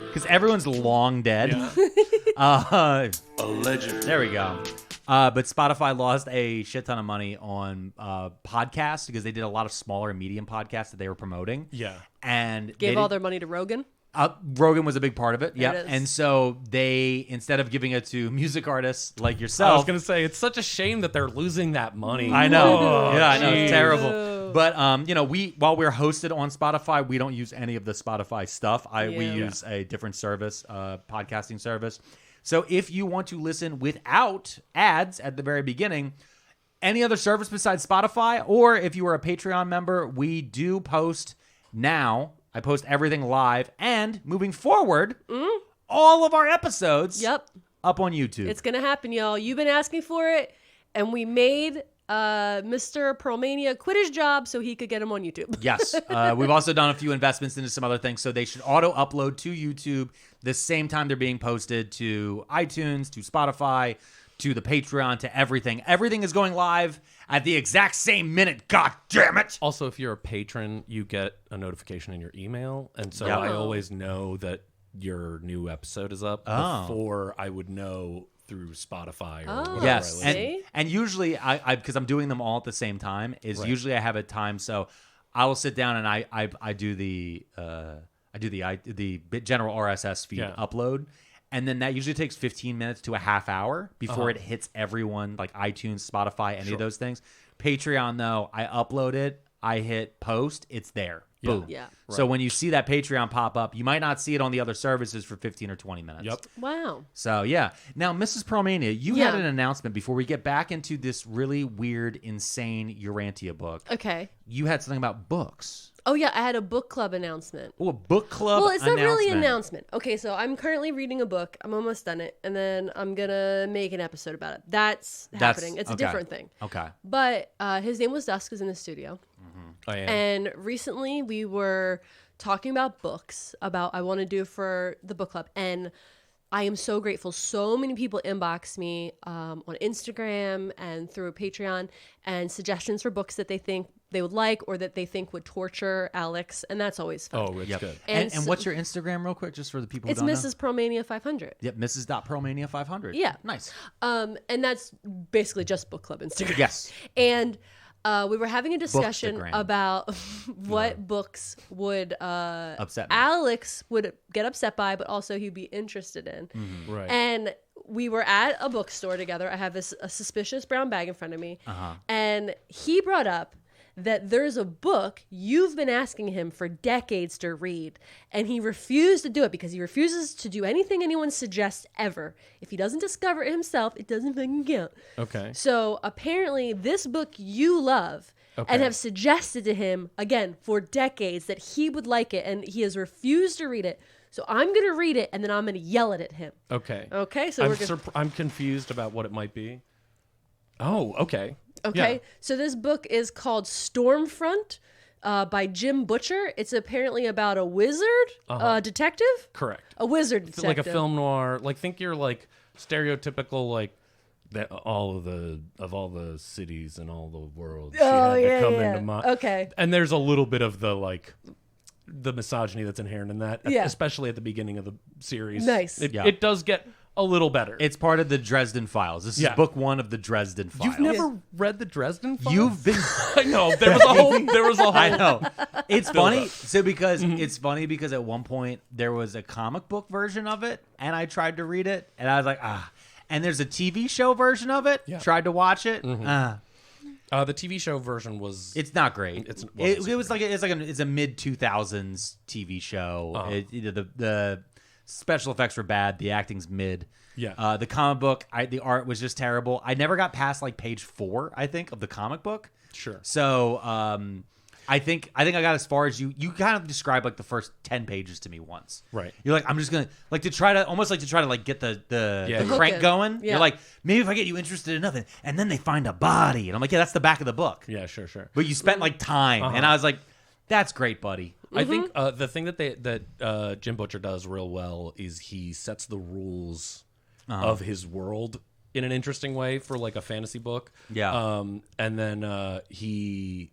because everyone's long dead. Allegedly. There we go. But Spotify lost a shit ton of money on podcasts because they did a lot of smaller and medium podcasts that they were promoting. Yeah. And Gave they all did- their money to Rogan. Rogan was a big part of it. Yeah. it is. And so they, instead of giving it to music artists like I was yourself, going to say, it's such a shame that they're losing that money. I know. Oh, Yeah, I know. geez. It's terrible. But while we're hosted on Spotify, we don't use any of the Spotify stuff. We Yeah. use a different service, podcasting service. So if you want to listen without ads at the very beginning, any other service besides Spotify, or if you are a Patreon member, we do post now. I post everything live, and moving forward, all of our episodes Yep. up on YouTube. It's going to happen, y'all. You've been asking for it, and we made Mr. Pearlmania quit his job so he could get him on YouTube. Yes. We've also done a few investments into some other things. So they should auto-upload to YouTube the same time they're being posted to iTunes, to Spotify, to the Patreon, to everything. Everything is going live at the exact same minute. God damn it. Also, if you're a patron, you get a notification in your email. And so Yep. I always know that your new episode is up Oh. before I would know through Spotify or Oh. whatever. Yes. I listen. See? And usually, I because I'm doing them all at the same time, is Right. usually I have a time. So I will sit down and I do the general RSS feed Yeah. upload. And then that usually takes 15 minutes to a half hour before it hits everyone, like iTunes, Spotify, any of those things. Patreon, though, I upload it, I hit post, it's there. Boom. Yeah. So when you see that Patreon pop up, you might not see it on the other services for 15 or 20 minutes. Yep. Wow. So, yeah. Now, Mrs. Pearlmania, you had Yeah. an announcement before we get back into this really weird, insane Urantia book. Okay. You had something about books. Oh, yeah. I had a book club announcement. Oh, a book club Well, it's not really an announcement. announcement. Okay, so I'm currently reading a book. I'm almost done it, and then I'm gonna make an episode about it. That's happening. It's okay. a different thing. Okay. But His Name Was Dusk is in the studio, I am. and recently we were talking about books. About I want to do for the book club, and I am so grateful. So many people inbox me on Instagram and through Patreon and suggestions for books that they think they would like or that they think would torture Alex, and that's always fun. Oh, it's good. And so- what's your Instagram, real quick, just for the people who It's don't know? Mrs. Pearlmania500. Yep, Mrs.Pearlmania500. Yeah. Nice. And that's basically just book club Instagram. Yes. And we were having a discussion Bookstagram. about what books would Upset me. Alex would get upset by, but also he'd be interested in. Right. And we were at a bookstore together. I have a suspicious brown bag in front of me. And he brought up that there's a book you've been asking him for decades to read, and he refused to do it because he refuses to do anything anyone suggests ever. If he doesn't discover it himself, it doesn't fucking count. Okay. So apparently this book you love Okay. and have suggested to him, again, for decades that he would like it, and he has refused to read it. So I'm going to read it, and then I'm going to yell it at him. Okay. Okay, so I'm confused about what it might be. Oh, okay. Okay, Yeah. so this book is called Stormfront by Jim Butcher. It's apparently about a wizard detective. Correct. A wizard detective. Like a film noir. Like think you're like stereotypical like that all of the cities and all the world. Oh, she had yeah, to come yeah. into my, Okay. And there's a little bit of the like the misogyny that's inherent in that, Yeah. especially at the beginning of the series. Nice. It does get a little better. It's part of the Dresden Files. This is Yeah. book 1 of the Dresden Files. You've never read the Dresden Files? You've been... I know. There was a whole I know. It's funny. up. So because it's funny because at one point there was a comic book version of it, and I tried to read it, and I was like, ah. And there's a TV show version of it. Yeah. Tried to watch it. The TV show version was It's not great. It's- It was like it's a mid 2000s TV show. The special effects were bad. The acting's mid. Yeah. The comic book, the art was just terrible. I never got past like page 4, I think, of the comic book. Sure. So I think I got as far as you kind of described like the first 10 pages to me once. Right. You're like, I'm just gonna like to try to get the Yeah. crank Hook it. going. Yeah. You're like, maybe if I get you interested in nothing, and then they find a body, and I'm like, yeah, that's the back of the book. Yeah, sure. But you spent like time, and I was like, that's great, buddy. I think the thing that Jim Butcher does real well is he sets the rules of his world in an interesting way for like a fantasy book. Yeah. And then he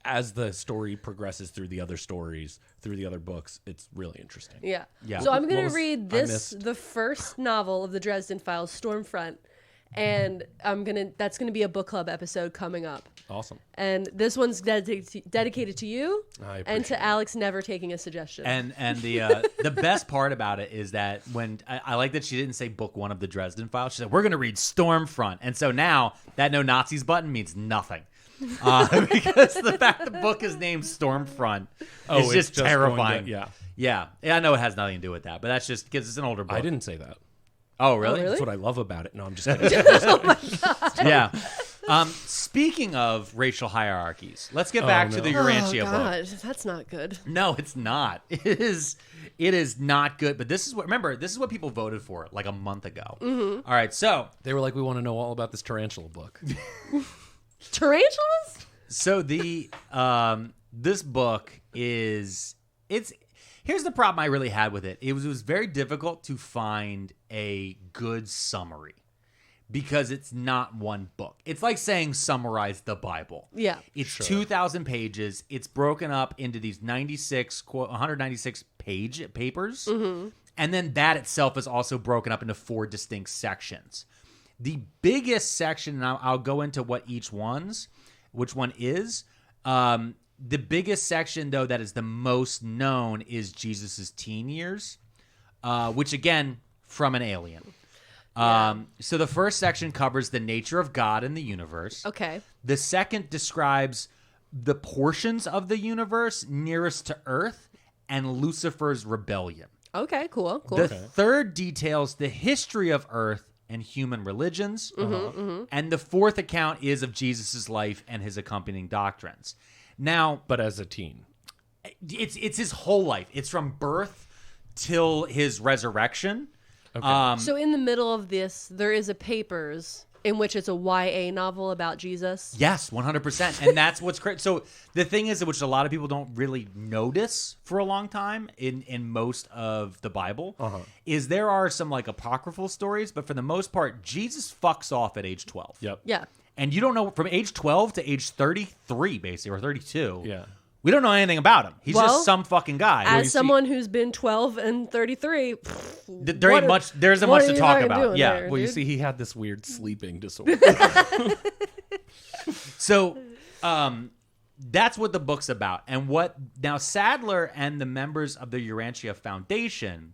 as the story progresses through the other stories, through the other books, it's really interesting. Yeah. Yeah. So I'm What going to was- read I this, missed? the first novel of the Dresden Files, Stormfront, and that's going to be a book club episode coming up. Awesome. And this one's dedicated to you I and appreciate to Alex never taking a suggestion. And the best part about it is that when I like that she didn't say book 1 of the Dresden Files. She said, we're going to read Stormfront. And so now that no Nazis button means nothing. Because the fact the book is named Stormfront is it's just going terrifying. to- Yeah. I know it has nothing to do with that, but that's just because it's an older book. I didn't say that. Oh, really? really? That's what I love about it. No, I'm just kidding. Yeah. Speaking of racial hierarchies, let's get back to the Urantia book. God, that's not good. No, it's not. It is not good. But this is what people voted for like a month ago. All right, so They were like, we want to know all about this tarantula book. Tarantulas? So the this book is here's the problem I really had with it. It was very difficult to find a good summary because it's not one book. It's like saying summarize the Bible. Yeah. It's 2,000 pages. It's broken up into these 196 page papers. And then that itself is also broken up into 4 distinct sections. The biggest section, and I'll go into which one is. The biggest section, though, that is the most known is Jesus's teen years, which, again, from an alien. So the first section covers the nature of God and the universe. Okay. The second describes the portions of the universe nearest to Earth and Lucifer's rebellion. Okay, cool. The third details the history of Earth and human religions. And the fourth account is of Jesus' life and his accompanying doctrines. Now, But as a teen. it's his whole life. It's from birth till his resurrection. Okay. So in the middle of this, there is a papers in which it's a YA novel about Jesus. Yes, 100%. And that's what's great. So the thing is, which a lot of people don't really notice for a long time in most of the Bible, is there are some like apocryphal stories, but for the most part, Jesus fucks off at age 12. Yep. Yeah. And you don't know from age 12 to age 33, basically, or 32. Yeah. We don't know anything about him. He's Well, just some fucking guy. As someone who's been 12 and 33, There isn't much to talk about. Yeah. There, Well, you dude? see, he had this weird sleeping disorder. So that's what the book's about. And what now Sadler and the members of the Urantia Foundation,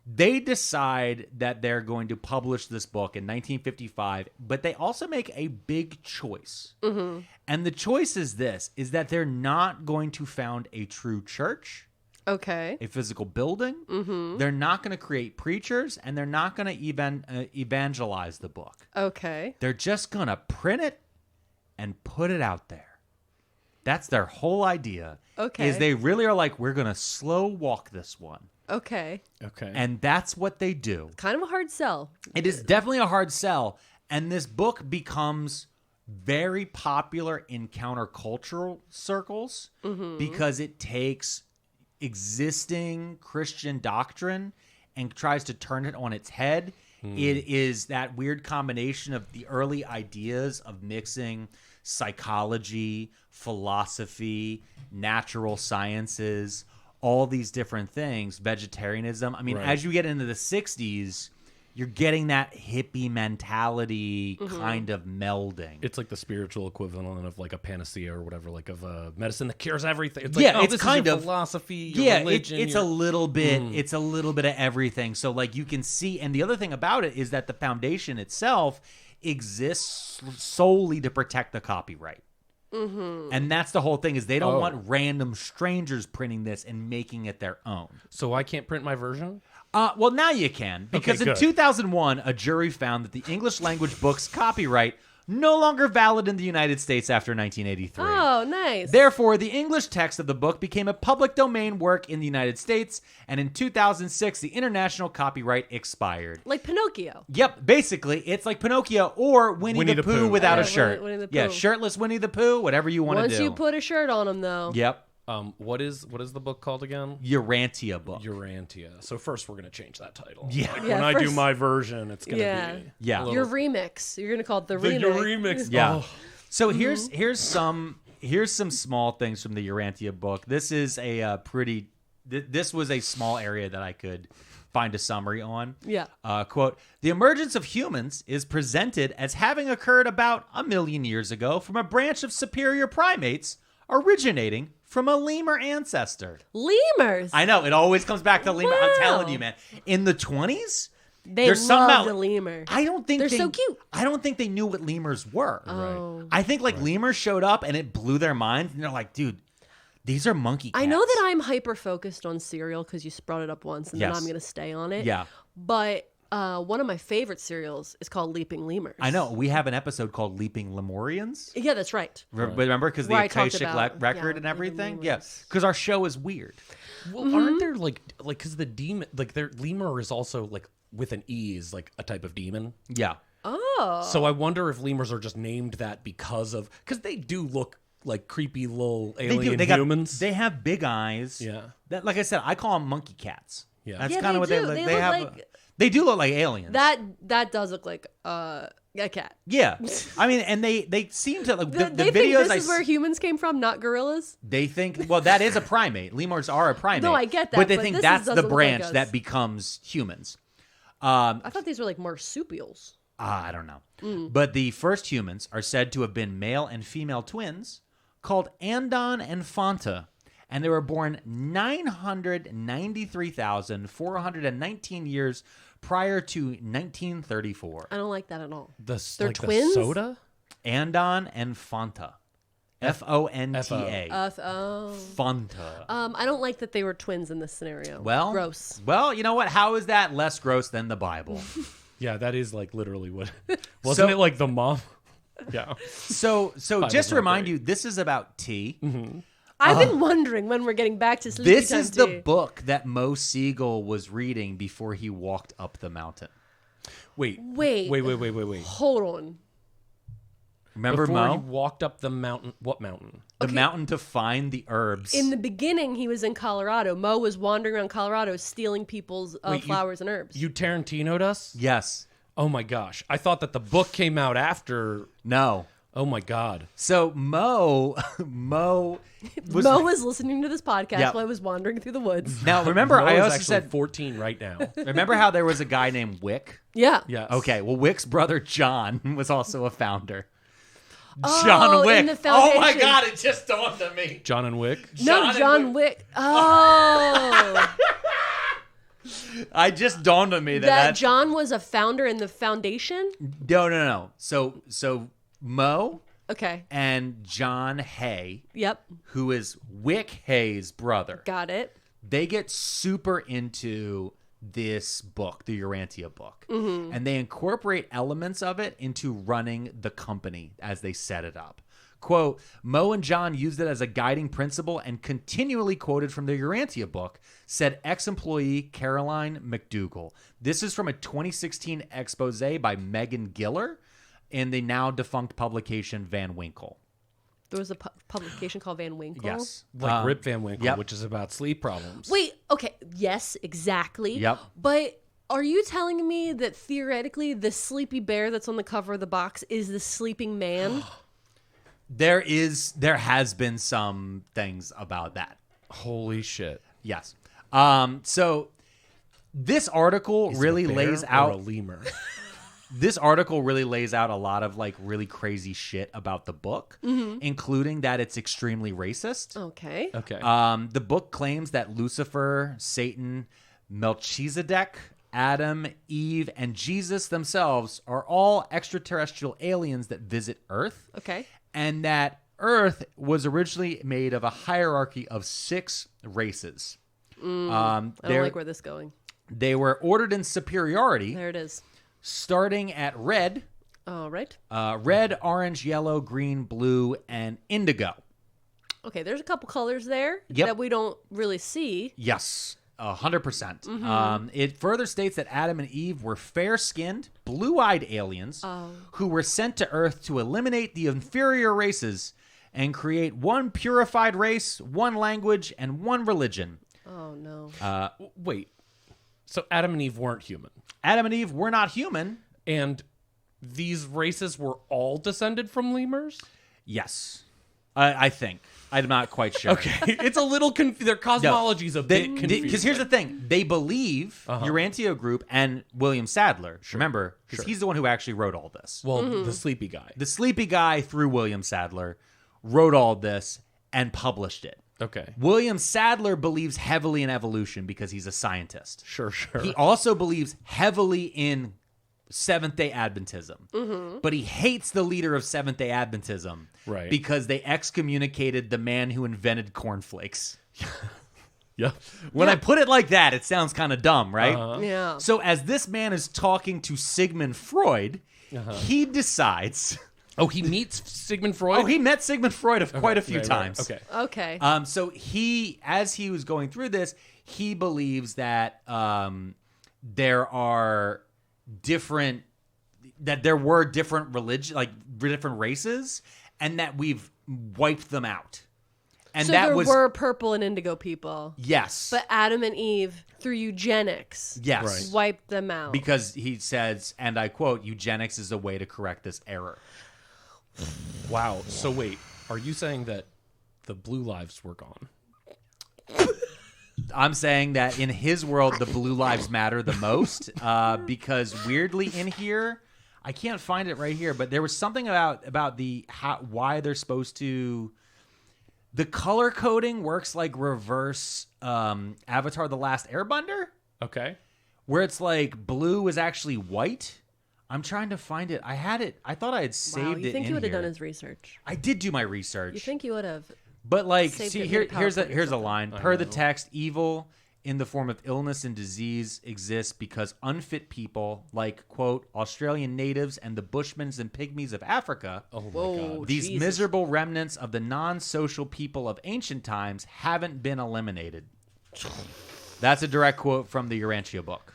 they decide that they're going to publish this book in 1955, but they also make a big choice. Mm-hmm. And the choice is this, is that they're not going to found a true church, Okay. a physical building. Mm-hmm. They're not going to create preachers, and they're not going to evangelize the book. Okay. They're just going to print it and put it out there. That's their whole idea. Okay. Is they really are like, we're going to slow walk this one. Okay. Okay. And that's what they do. Kind of a hard sell. It is definitely a hard sell. And this book becomes very popular in countercultural circles because it takes existing Christian doctrine and tries to turn it on its head. It is that weird combination of the early ideas of mixing psychology, philosophy, natural sciences, all these different things, vegetarianism. I mean, as you get into the 60s, you're getting that hippie mentality kind of melding. It's like the spiritual equivalent of like a panacea or whatever, like of a medicine that cures everything. It's Yeah, like, it's this kind is your of- philosophy, your Yeah, religion. it's a little bit. It's a little bit of everything. So like you can see, and the other thing about it is that the foundation itself exists solely to protect the copyright. And that's the whole thing, is they don't want random strangers printing this and making it their own. So I can't print my version? Well, now you can, because Okay, in good. 2001, a jury found that the English language book's copyright no longer valid in the United States after 1983. Oh, nice. Therefore, the English text of the book became a public domain work in the United States, and in 2006, the international copyright expired. Like Pinocchio. Yep, basically, it's like Pinocchio or Winnie the Pooh without a Yeah, shirt. Winnie the Yeah, Pooh. shirtless Winnie the Pooh, whatever you want to do. Once you put a shirt on him, though. Yep, What is the book called again? Urantia book. Urantia. So first we're going to change that title. Yeah. Like, Yeah, when I do first- my version, it's going to Yeah. be... Yeah. a little- Your remix. You're going to call it the the remix. remix. Yeah. Oh. So here's some small things from the Urantia book. This is a this was a small area that I could find a summary on. Yeah. Quote, the emergence of humans is presented as having occurred about 1 million years ago from a branch of superior primates originating from a lemur ancestor. Lemurs. I know, it always comes back to lemur. I'm Wow. telling you, man. In the 20s, They there's love somehow the lemur. I don't think They're they, so cute. I don't think they knew what lemurs were. Oh. I think like lemurs showed up and it blew their minds, and they're like, dude, these are monkey cats. I know that I'm hyper focused on cereal because you brought it up once, and then Yes. I'm going to stay on it. Yeah. But one of my favorite cereals is called Leaping Lemurs. I know. We have an episode called Leaping Lemurians. Yeah, that's right. Remember? Because the Where I talked Akashic about, record yeah, and everything? Leaping Yeah. Lemurs. Because our show is weird. Well, aren't there like because the demon, like their lemur is also like with an E is like a type of demon. Yeah. Oh. So I wonder if lemurs are just named that because they do look like creepy little alien humans. Oh. They have big eyes. Yeah. That, like I said, I call them monkey cats. Yeah. That's Yeah, kind they of what do. they look. They They look have. like- They do look like aliens. that does look like a cat. Yeah. I mean, and they seem to like the They think videos this is where humans came from, not gorillas. They think, well, that is a primate. Lemurs are a primate. No, I get that, But they but think this that's doesn't the look like branch us. that becomes humans. I thought these were like marsupials. I don't know. Mm. But the first humans are said to have been male and female twins called Andon and Fanta. And they were born 993,419 years prior to 1934. I don't like that at all. They're They're twins? The soda? Andon and Fanta. Fonta. Oh. Fanta. I don't like that they were twins in this scenario. Well, Gross. Well, you know what? How is that less gross than the Bible? Yeah, that is like literally what. Wasn't it like the mom? Yeah. So just Bible's to not remind great. you, this is about tea. I've been wondering when we're getting back to Sleepytime This is the tea. book that Mo Siegel was reading before he walked up the mountain. Wait. Wait. Wait. Hold on. Remember Before Mo? he walked up the mountain. What mountain? The mountain to find the herbs. In the beginning, he was in Colorado. Mo was wandering around Colorado stealing people's flowers and herbs. You Tarantino'd us? Yes. Oh my gosh. I thought that the book came out after. No. Oh my God. So Mo was... Mo was listening to this podcast Yep. while I was wandering through the woods. Now, remember, Mo I is also actually said... 14 right now. Remember how there was a guy named Wick? Yeah. Yes. Okay, well, Wick's brother, John, was also a founder. Oh, John Wick. in the Oh my foundation. God, it just dawned on me. John and Wick. No, and John Wick. Oh. I just dawned on me that that John was a founder in the foundation? No. So Mo Okay. and John Hay, Yep. who is Wick Hay's brother, Got it. they get super into this book, the Urantia book, and they incorporate elements of it into running the company as they set it up. Quote, Mo and John used it as a guiding principle and continually quoted from the Urantia book, said ex-employee Caroline McDougall. This is from a 2016 expose by Megan Giller in the now defunct publication Van Winkle. There was a publication called Van Winkle. Yes. Like Rip Van Winkle, yep. which is about sleep problems. Wait, okay. Yes, exactly. Yep. But are you telling me that theoretically the sleepy bear that's on the cover of the box is the sleeping man? There has been some things about that. Holy shit. Yes. So this article Is really it a bear lays or out a lemur. this article really lays out a lot of like really crazy shit about the book, including that it's extremely racist. Okay. Okay. The book claims that Lucifer, Satan, Melchizedek, Adam, Eve, and Jesus themselves are all extraterrestrial aliens that visit Earth. Okay. And that Earth was originally made of a hierarchy of 6 races. I don't like where this is going. They were ordered in superiority, There it is. starting at red, All right. red, orange, yellow, green, blue, and indigo. Okay, there's a couple colors there Yep. that we don't really see. Yes, 100%. It further states that Adam and Eve were fair-skinned, blue-eyed aliens who were sent to Earth to eliminate the inferior races and create one purified race, one language, and one religion. Oh, no. Wait. So Adam and Eve weren't human. Adam and Eve were not human. And these races were all descended from lemurs? Yes, I think. I'm not quite sure. Okay. It's a little their cosmology's a bit confusing. Because here's the thing. They believe Urantia Group and William Sadler. Remember, because he's the one who actually wrote all this. Well, the sleepy guy. The sleepy guy through William Sadler wrote all this and published it. Okay. William Sadler believes heavily in evolution because he's a scientist. Sure. He also believes heavily in Seventh-day Adventism. But he hates the leader of Seventh-day Adventism Right. because they excommunicated the man who invented cornflakes. Yep. When I put it like that, it sounds kind of dumb, right? Yeah. So as this man is talking to Sigmund Freud, he decides... Oh, he meets Sigmund Freud? Oh, he met Sigmund Freud quite a few Right. times. Okay. Okay. So he, as he was going through this, he believes that there were different religion, like different races, and that we've wiped them out. And so that there was were purple and indigo people. yes, But Adam and Eve, through eugenics, yes, Right. wiped them out. because he says, and I quote, "Eugenics is a way to correct this error." Wow. So wait, are you saying that the blue lives were gone? I'm saying that in his world, the blue lives matter the most because weirdly in here, I can't find it right here, but there was something about the why they're supposed to. The color coding works like reverse Avatar: The Last Airbender, Okay. where it's like blue is actually white. I'm trying to find it. I had it. I thought I had saved wow, it. you think in he would have here. done his research? I did do my research. You think you would have? But like, Saved see it, here, made it here's a PowerPoint or line. Per the text, evil in the form of illness and disease exists because unfit people, like quote Australian natives and the Bushmen and pygmies of Africa, Oh my Whoa. god. these Jesus. miserable remnants of the non-social people of ancient times haven't been eliminated. That's a direct quote from the Urantia book.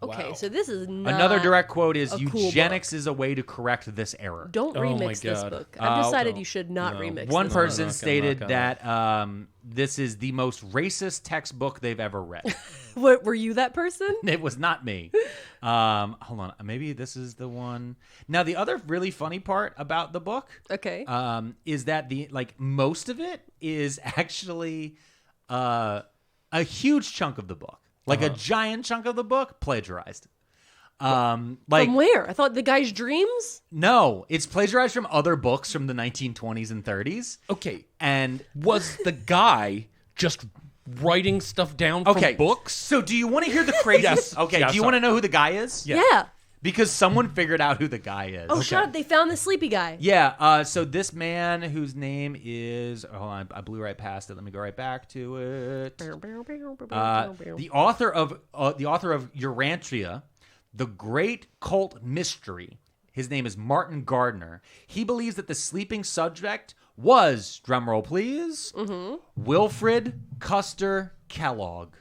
Okay, Wow. so this is not Another direct quote is a cool eugenics is a way to correct this error. Don't Oh my remix this God. book. I've decided no. you should not No. remix One this person not gonna- stated not that this is the most racist textbook they've ever read. book. Were you that person? It was not me. Hold on. Maybe this is the one. Now, the other really funny part about the book Okay. is that most of it is actually a huge chunk of the book. Like a giant chunk of the book plagiarized. From where? I thought the guy's dreams? No, it's plagiarized from other books from the 1920s and 30s. Okay. And Was the guy just writing stuff down from books? So do you want to hear the crazy? Yes. Okay. Yeah, do you sorry. want to know who the guy is? Yeah. Because someone figured out who the guy is. Oh, shut up. They found the sleepy guy. Yeah. So this man whose name is hold on, I blew right past it. Let me go right back to it. The author of Urantia, the Great Cult Mystery. His name is Martin Gardner. He believes that the sleeping subject was, drumroll please, Wilfred Custer Kellogg.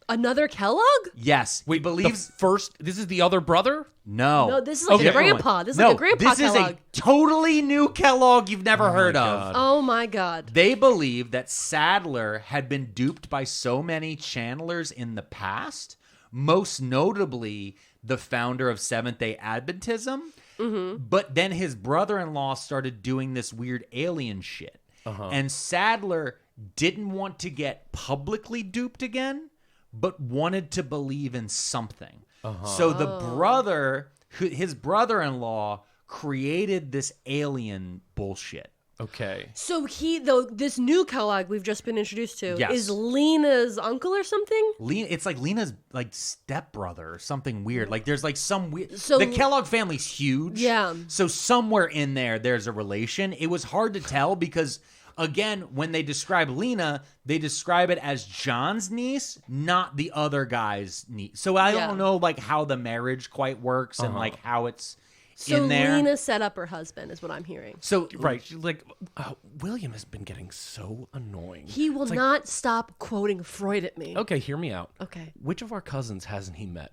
Another Kellogg? Yes, he believes. This is the other brother? No, No, this is like a Different grandpa. one. This is No, like a grandpa This is Kellogg. a totally new Kellogg you've never heard of. God. Oh my God. They believe that Sadler had been duped by so many channelers in the past, most notably the founder of Seventh-day Adventism. But then his brother-in-law started doing this weird alien shit. And Sadler didn't want to get publicly duped again, but wanted to believe in something. So his brother-in-law created this alien bullshit. Okay. So this new Kellogg we've just been introduced to Yes. is Lena's uncle or something? It's like Lena's stepbrother or something weird. Like there's some weird. So- the Kellogg family's huge. Yeah. So somewhere in there's a relation. It was hard to tell because again, when they describe Lena, they describe it as John's niece, not the other guy's niece. So I Yeah. don't know how the marriage quite works and how it's So in there. Lena set up her husband is what I'm hearing. So Right. She's like, William has been getting so annoying. He will not stop quoting Freud at me. Okay, hear me out. Okay. Which of our cousins hasn't he met?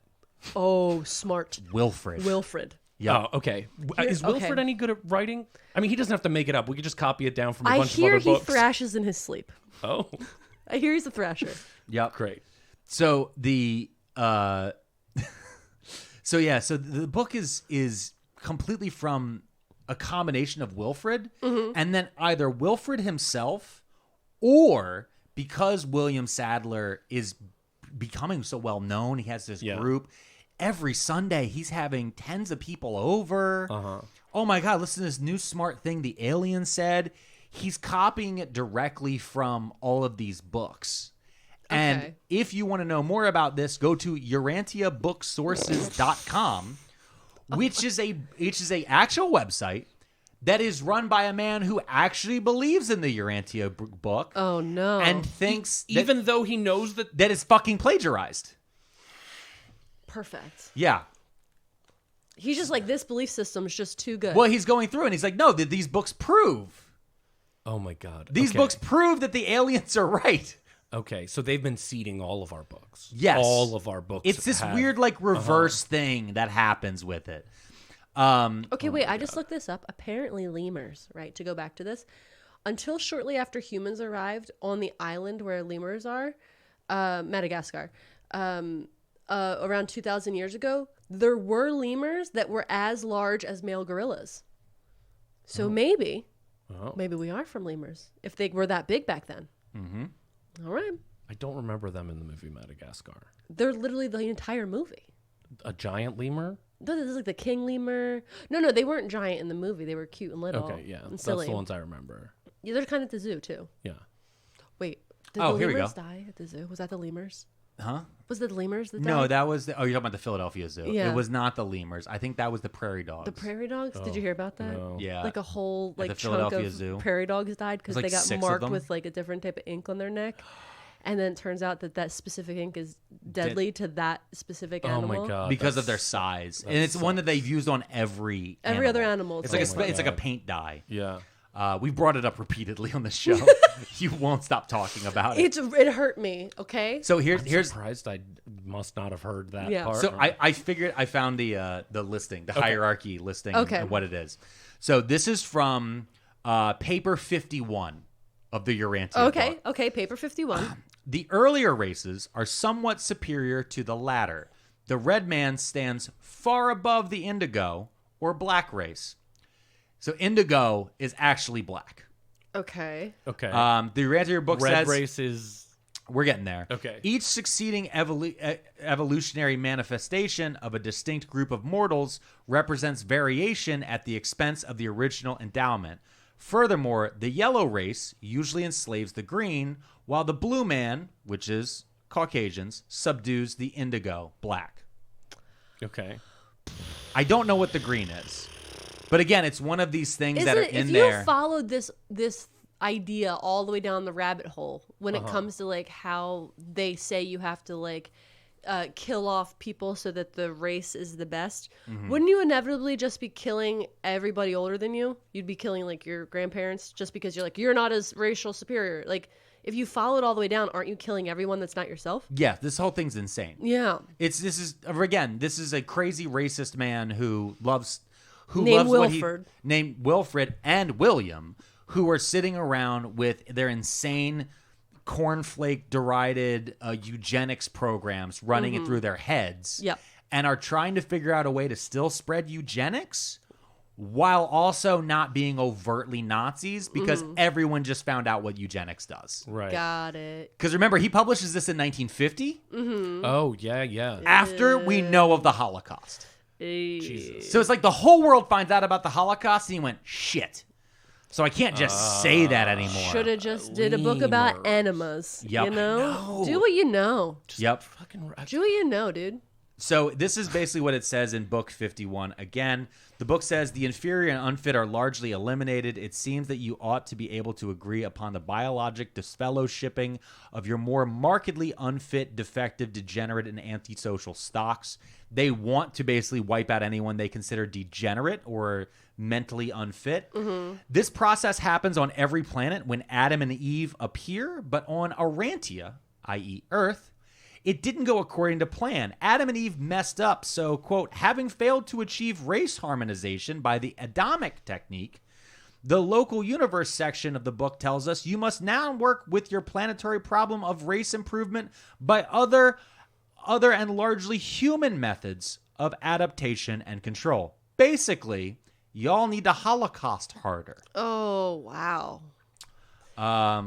Oh, smart. Wilfred. Wilfred. Yeah. Oh, okay. Is Wilfred okay. any good at writing? I mean, he doesn't have to make it up. We could just copy it down from a I bunch of hear other he books. thrashes in his sleep. Oh, I hear he's a thrasher. Yep. great. So the so the book is completely from a combination of Wilfred and then either Wilfred himself or because William Sadler is becoming so well known, he has this group. Every Sunday he's having tens of people over. Oh my God, listen to this new smart thing the alien said. He's copying it directly from all of these books. And Okay. if you want to know more about this, go to urantiabooksources.com, which is a actual website that is run by a man who actually believes in the Urantia book Oh no. and thinks Even though he knows that. that it's fucking plagiarized. Perfect. Yeah. He's just like, this belief system is just too good. Well, he's going through and he's like, no, these books prove. Oh my God. These Okay. books prove that the aliens are right. Okay, so they've been seeding all of our books. Yes. All of our books. It's this have- weird reverse thing that happens with it. Okay, wait, I just looked this up. Apparently lemurs, right, to go back to this, until shortly after humans arrived on the island where lemurs are, Madagascar, around 2,000 years ago, there were lemurs that were as large as male gorillas. So maybe we are from lemurs, if they were that big back then. Mm-hmm. All right. I don't remember them in the movie Madagascar. They're literally the entire movie. A giant lemur? No, this is like the king lemur. No, they weren't giant in the movie. They were cute and little. Okay, yeah. And That's silly. the ones I remember. Yeah, they're kind of at the zoo too. Yeah. Wait, did Oh, the here we lemurs go. die at the zoo? Was that the lemurs? Huh? Was it the lemurs that No, died? that was you're talking about the Philadelphia Zoo. Yeah. It was not the lemurs. I think that was the prairie dogs. The prairie dogs? Did you hear about that? No. Yeah. Like a whole the chunk Philadelphia of Zoo. prairie dogs died because There's, they like, got 6 of marked them. with like a different type of ink on their neck. And then it turns out that specific ink is deadly to that specific Oh animal. my God. because of their that's- size. And it's one that they've used on every Every other animal. It's like like it's like a paint dye. Yeah. We brought it up repeatedly on the show. You won't stop talking about it. It hurt me. Okay. So I'm here's surprised I must not have heard that Yeah. part. So I found the listing, the hierarchy listing, Okay. and what it is. So this is from paper 51 of the Urantia book. Okay. Paper 51. The earlier races are somewhat superior to the latter. The red man stands far above the indigo or black race. So indigo is actually black. Okay. Okay. The Urantia book Red says race is we're getting there. Okay. Each succeeding evolutionary manifestation of a distinct group of mortals represents variation at the expense of the original endowment. Furthermore, the yellow race usually enslaves the green, while the blue man, which is Caucasians, subdues the indigo, black. okay. I don't know what the green is. But again, it's one of these things that are in if there. you followed this idea all the way down the rabbit hole when it comes to like how they say you have to like kill off people so that the race is the best, wouldn't you inevitably just be killing everybody older than you? You'd be killing like your grandparents just because you're like, you're not as racial superior. Like if you follow it all the way down, aren't you killing everyone that's not yourself? Yeah, this whole thing's insane. Yeah. This is a crazy racist man who loves Named what Wilford. named Wilfred and William, who are sitting around with their insane cornflake derided eugenics programs running it through their heads. Yep. And are trying to figure out a way to still spread eugenics while also not being overtly Nazis, because everyone just found out what eugenics does. Right. Got it. Because remember, he publishes this in 1950 Oh, yeah. after we know of the Holocaust. Jesus. So it's like the whole world finds out about the Holocaust and he went, shit. So I can't just say that anymore. Should have just did a book about enemas. Yep. You know? No. Do what you know. Yep. Fucking Do what you know, dude. So this is basically what it says in book 51. Again, the book says the inferior and unfit are largely eliminated. It seems that you ought to be able to agree upon the biologic disfellowshipping of your more markedly unfit, defective, degenerate, and antisocial stocks. They want to basically wipe out anyone they consider degenerate or mentally unfit. This process happens on every planet when Adam and Eve appear, but on Urantia, i.e. Earth, it didn't go according to plan. Adam and Eve messed up, so, quote, having failed to achieve race harmonization by the Adamic technique, the local universe section of the book tells us you must now work with your planetary problem of race improvement by other and largely human methods of adaptation and control. Basically, y'all need to Holocaust harder. Oh, wow.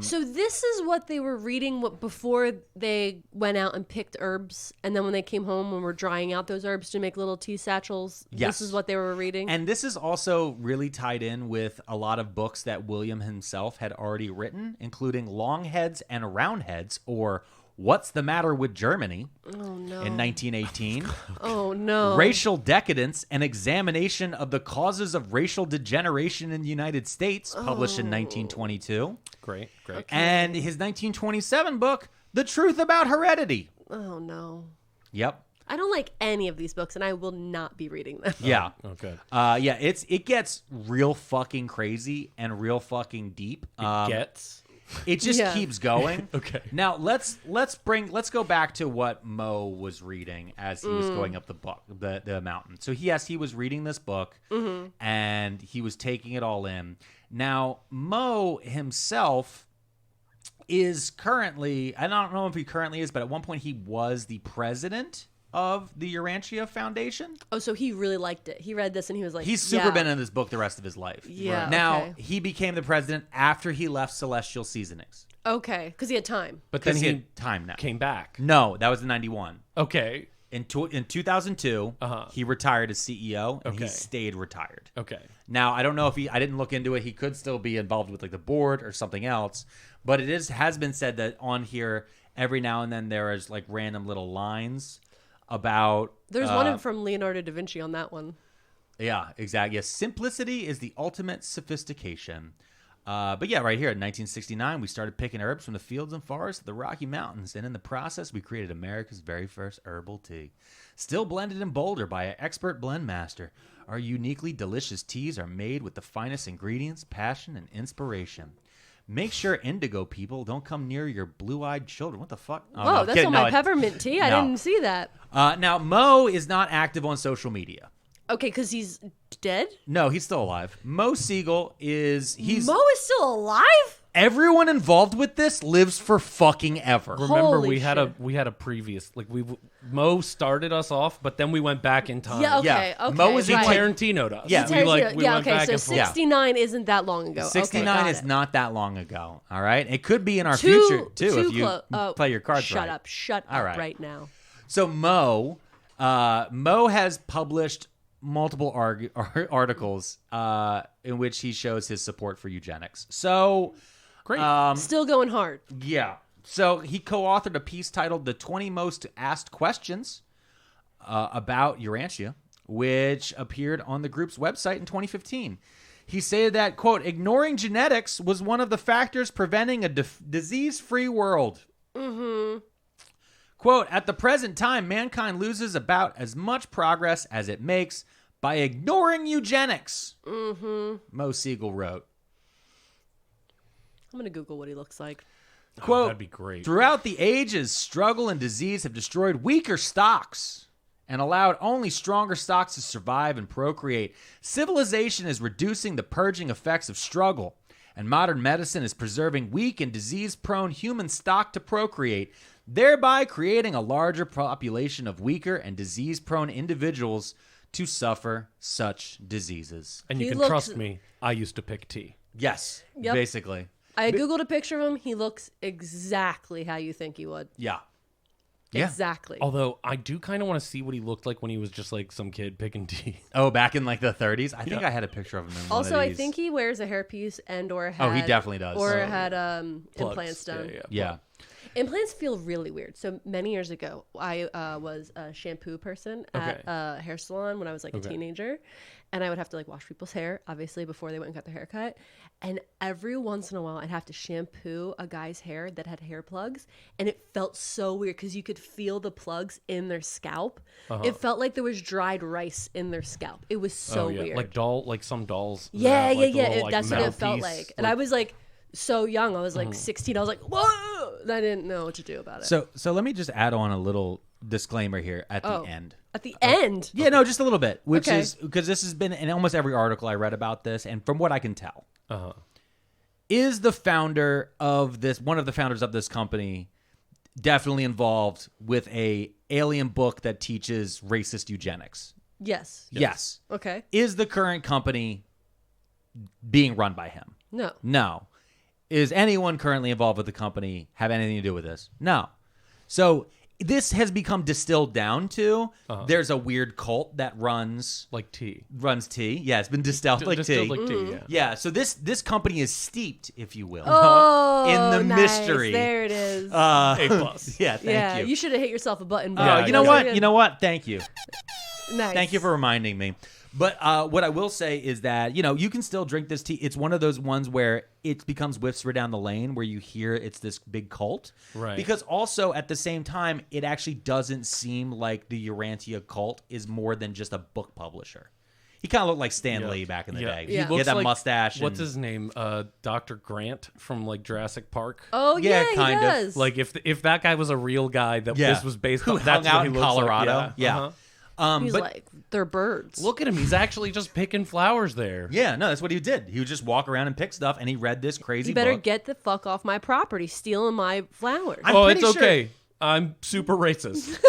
So this is what they were reading before they went out and picked herbs, and then when they came home and were drying out those herbs to make little tea satchels, Yes. this is what they were reading? And this is also really tied in with a lot of books that William himself had already written, including Longheads and Roundheads, or What's the Matter with Germany in 1918. Oh, no. Racial Decadence, an examination of the causes of racial degeneration in the United States, published in 1922. Great. And his 1927 book, The Truth About Heredity. Oh, no. Yep. I don't like any of these books, and I will not be reading them. Yeah. Okay. Yeah, it gets real fucking crazy and real fucking deep. It just Yeah. keeps going. Okay. Now let's go back to what Mo was reading as he was going up the mountain. So he was reading this book and he was taking it all in. Now Mo himself is currently, I don't know if he currently is, but at one point he was the president of the Urantia Foundation. Oh, so he really liked it. He read this and he was like, He's super been in this book the rest of his life. Yeah, Now, okay. he became the president after he left Celestial Seasonings. Okay, because he had time. But then Because he he had time now. came back. No, that was in 91. Okay. In 2002, he retired as CEO, and he Okay. stayed retired. Okay. Now, I don't know if I didn't look into it. He could still be involved with like the board or something else. But has been said that on here, every now and then there is like random little lines about... There's one from Leonardo da Vinci on that one. Yeah, exactly. Yes, simplicity is the ultimate sophistication. But yeah, right here in 1969, we started picking herbs from the fields and forests of the Rocky Mountains, and in the process, we created America's very first herbal tea. Still blended in Boulder by an expert blend master. Our uniquely delicious teas are made with the finest ingredients, passion, and inspiration. Make sure indigo people don't come near your blue-eyed children. What the fuck? Oh, Whoa, no, that's kidding. on No, my peppermint tea. I no. didn't see that. Now, Mo is not active on social media. Okay, because he's dead? No, he's still alive. Mo Siegel is... Mo is still alive? Everyone involved with this lives for fucking ever. Remember, Holy we had shit. a previous Mo started us off, but then we went back in time. Yeah, okay, Yeah. okay. Mo was He in, right. Tarantino'd us. Yeah. we Yeah, we yeah, went okay, back so and forth. 69 isn't that long ago. 69 okay, is got it. not that long ago. All right? It could be in our future, too, if you play your cards Shut right. up. Shut All up right. now. So Mo has published multiple articles in which he shows his support for eugenics. So... Great. Still going hard. Yeah. So he co-authored a piece titled "The 20 Most Asked Questions About Urantia," which appeared on the group's website in 2015. He stated that, quote, ignoring genetics was one of the factors preventing a disease-free world. Mm-hmm. Quote, at the present time, mankind loses about as much progress as it makes by ignoring eugenics. Mm-hmm. Mo Siegel wrote. I'm going to Google what he looks like. Quote, that'd be great. Throughout the ages, struggle and disease have destroyed weaker stocks and allowed only stronger stocks to survive and procreate. Civilization is reducing the purging effects of struggle, and modern medicine is preserving weak and disease-prone human stock to procreate, thereby creating a larger population of weaker and disease-prone individuals to suffer such diseases. And you He can looks- trust me, I used to pick tea. Yes, Yep. basically. I Googled a picture of him. He looks exactly how you think he would. Yeah. Yeah. Exactly. Although I do kind of want to see what he looked like when he was just like some kid picking tea. Oh, back in like the 30s? I think Yeah. I had a picture of him in Also, one of I these. think he wears a hairpiece and or had... Oh, he definitely does. Or Oh, had Plugs. implants done. Yeah. Implants feel really weird. So many years ago, I was a shampoo person at a hair salon when I was like a teenager. And I would have to like wash people's hair, obviously, before they went and got their hair cut. And every once in a while, I'd have to shampoo a guy's hair that had hair plugs. And it felt so weird because you could feel the plugs in their scalp. It felt like there was dried rice in their scalp. It was so weird. Like some dolls. Yeah, that, like, yeah. the little, That's what it felt mouthpiece, like. And I was like so young. I was like 16. I was like, whoa! And I didn't know what to do about it. So let me just add on a little disclaimer here at the end. At the end? Yeah, no, just a little bit, which Okay. is because this has been in almost every article I read about this, and from what I can tell, is the founder of this, one of the founders of this company, definitely involved with a alien book that teaches racist eugenics? Yes. Yes. Okay. Is the current company being run by him? No. No. Is anyone currently involved with the company have anything to do with this? No. So this has become distilled down to there's a weird cult that runs tea. tea. Yeah, it's been distilled like Distilled tea. like tea, yeah. Yeah, so this company is steeped, if you will, Oh, in the nice. mystery. There it is. A+. Yeah, thank you. should have hit yourself a button. Oh, bro. you know yeah. what? You know what? Thank you. Nice. Thank you for reminding me. But what I will say is that, you can still drink this tea. It's one of those ones where it becomes whisper down the lane where you hear it's this big cult. Right. Because also at the same time, it actually doesn't seem like the Urantia cult is more than just a book publisher. He kind of looked like Stan Lee back in the day. Yeah. He had that like, mustache. What's and- his name? Dr. Grant from like Jurassic Park. Oh, Yeah, yeah, kind he of. does. Like if that guy was a real guy that Yeah. this was based Who on, that's hung out what he in looks like. Colorado. Yeah. Uh-huh. He's but like, they're birds. Look at him. He's actually just picking flowers there. yeah, no, that's what he did. He would just walk around and pick stuff, and he read this crazy you better book. get the fuck off my property, stealing my flowers. I'm Oh, pretty it's sure- okay. I'm super racist.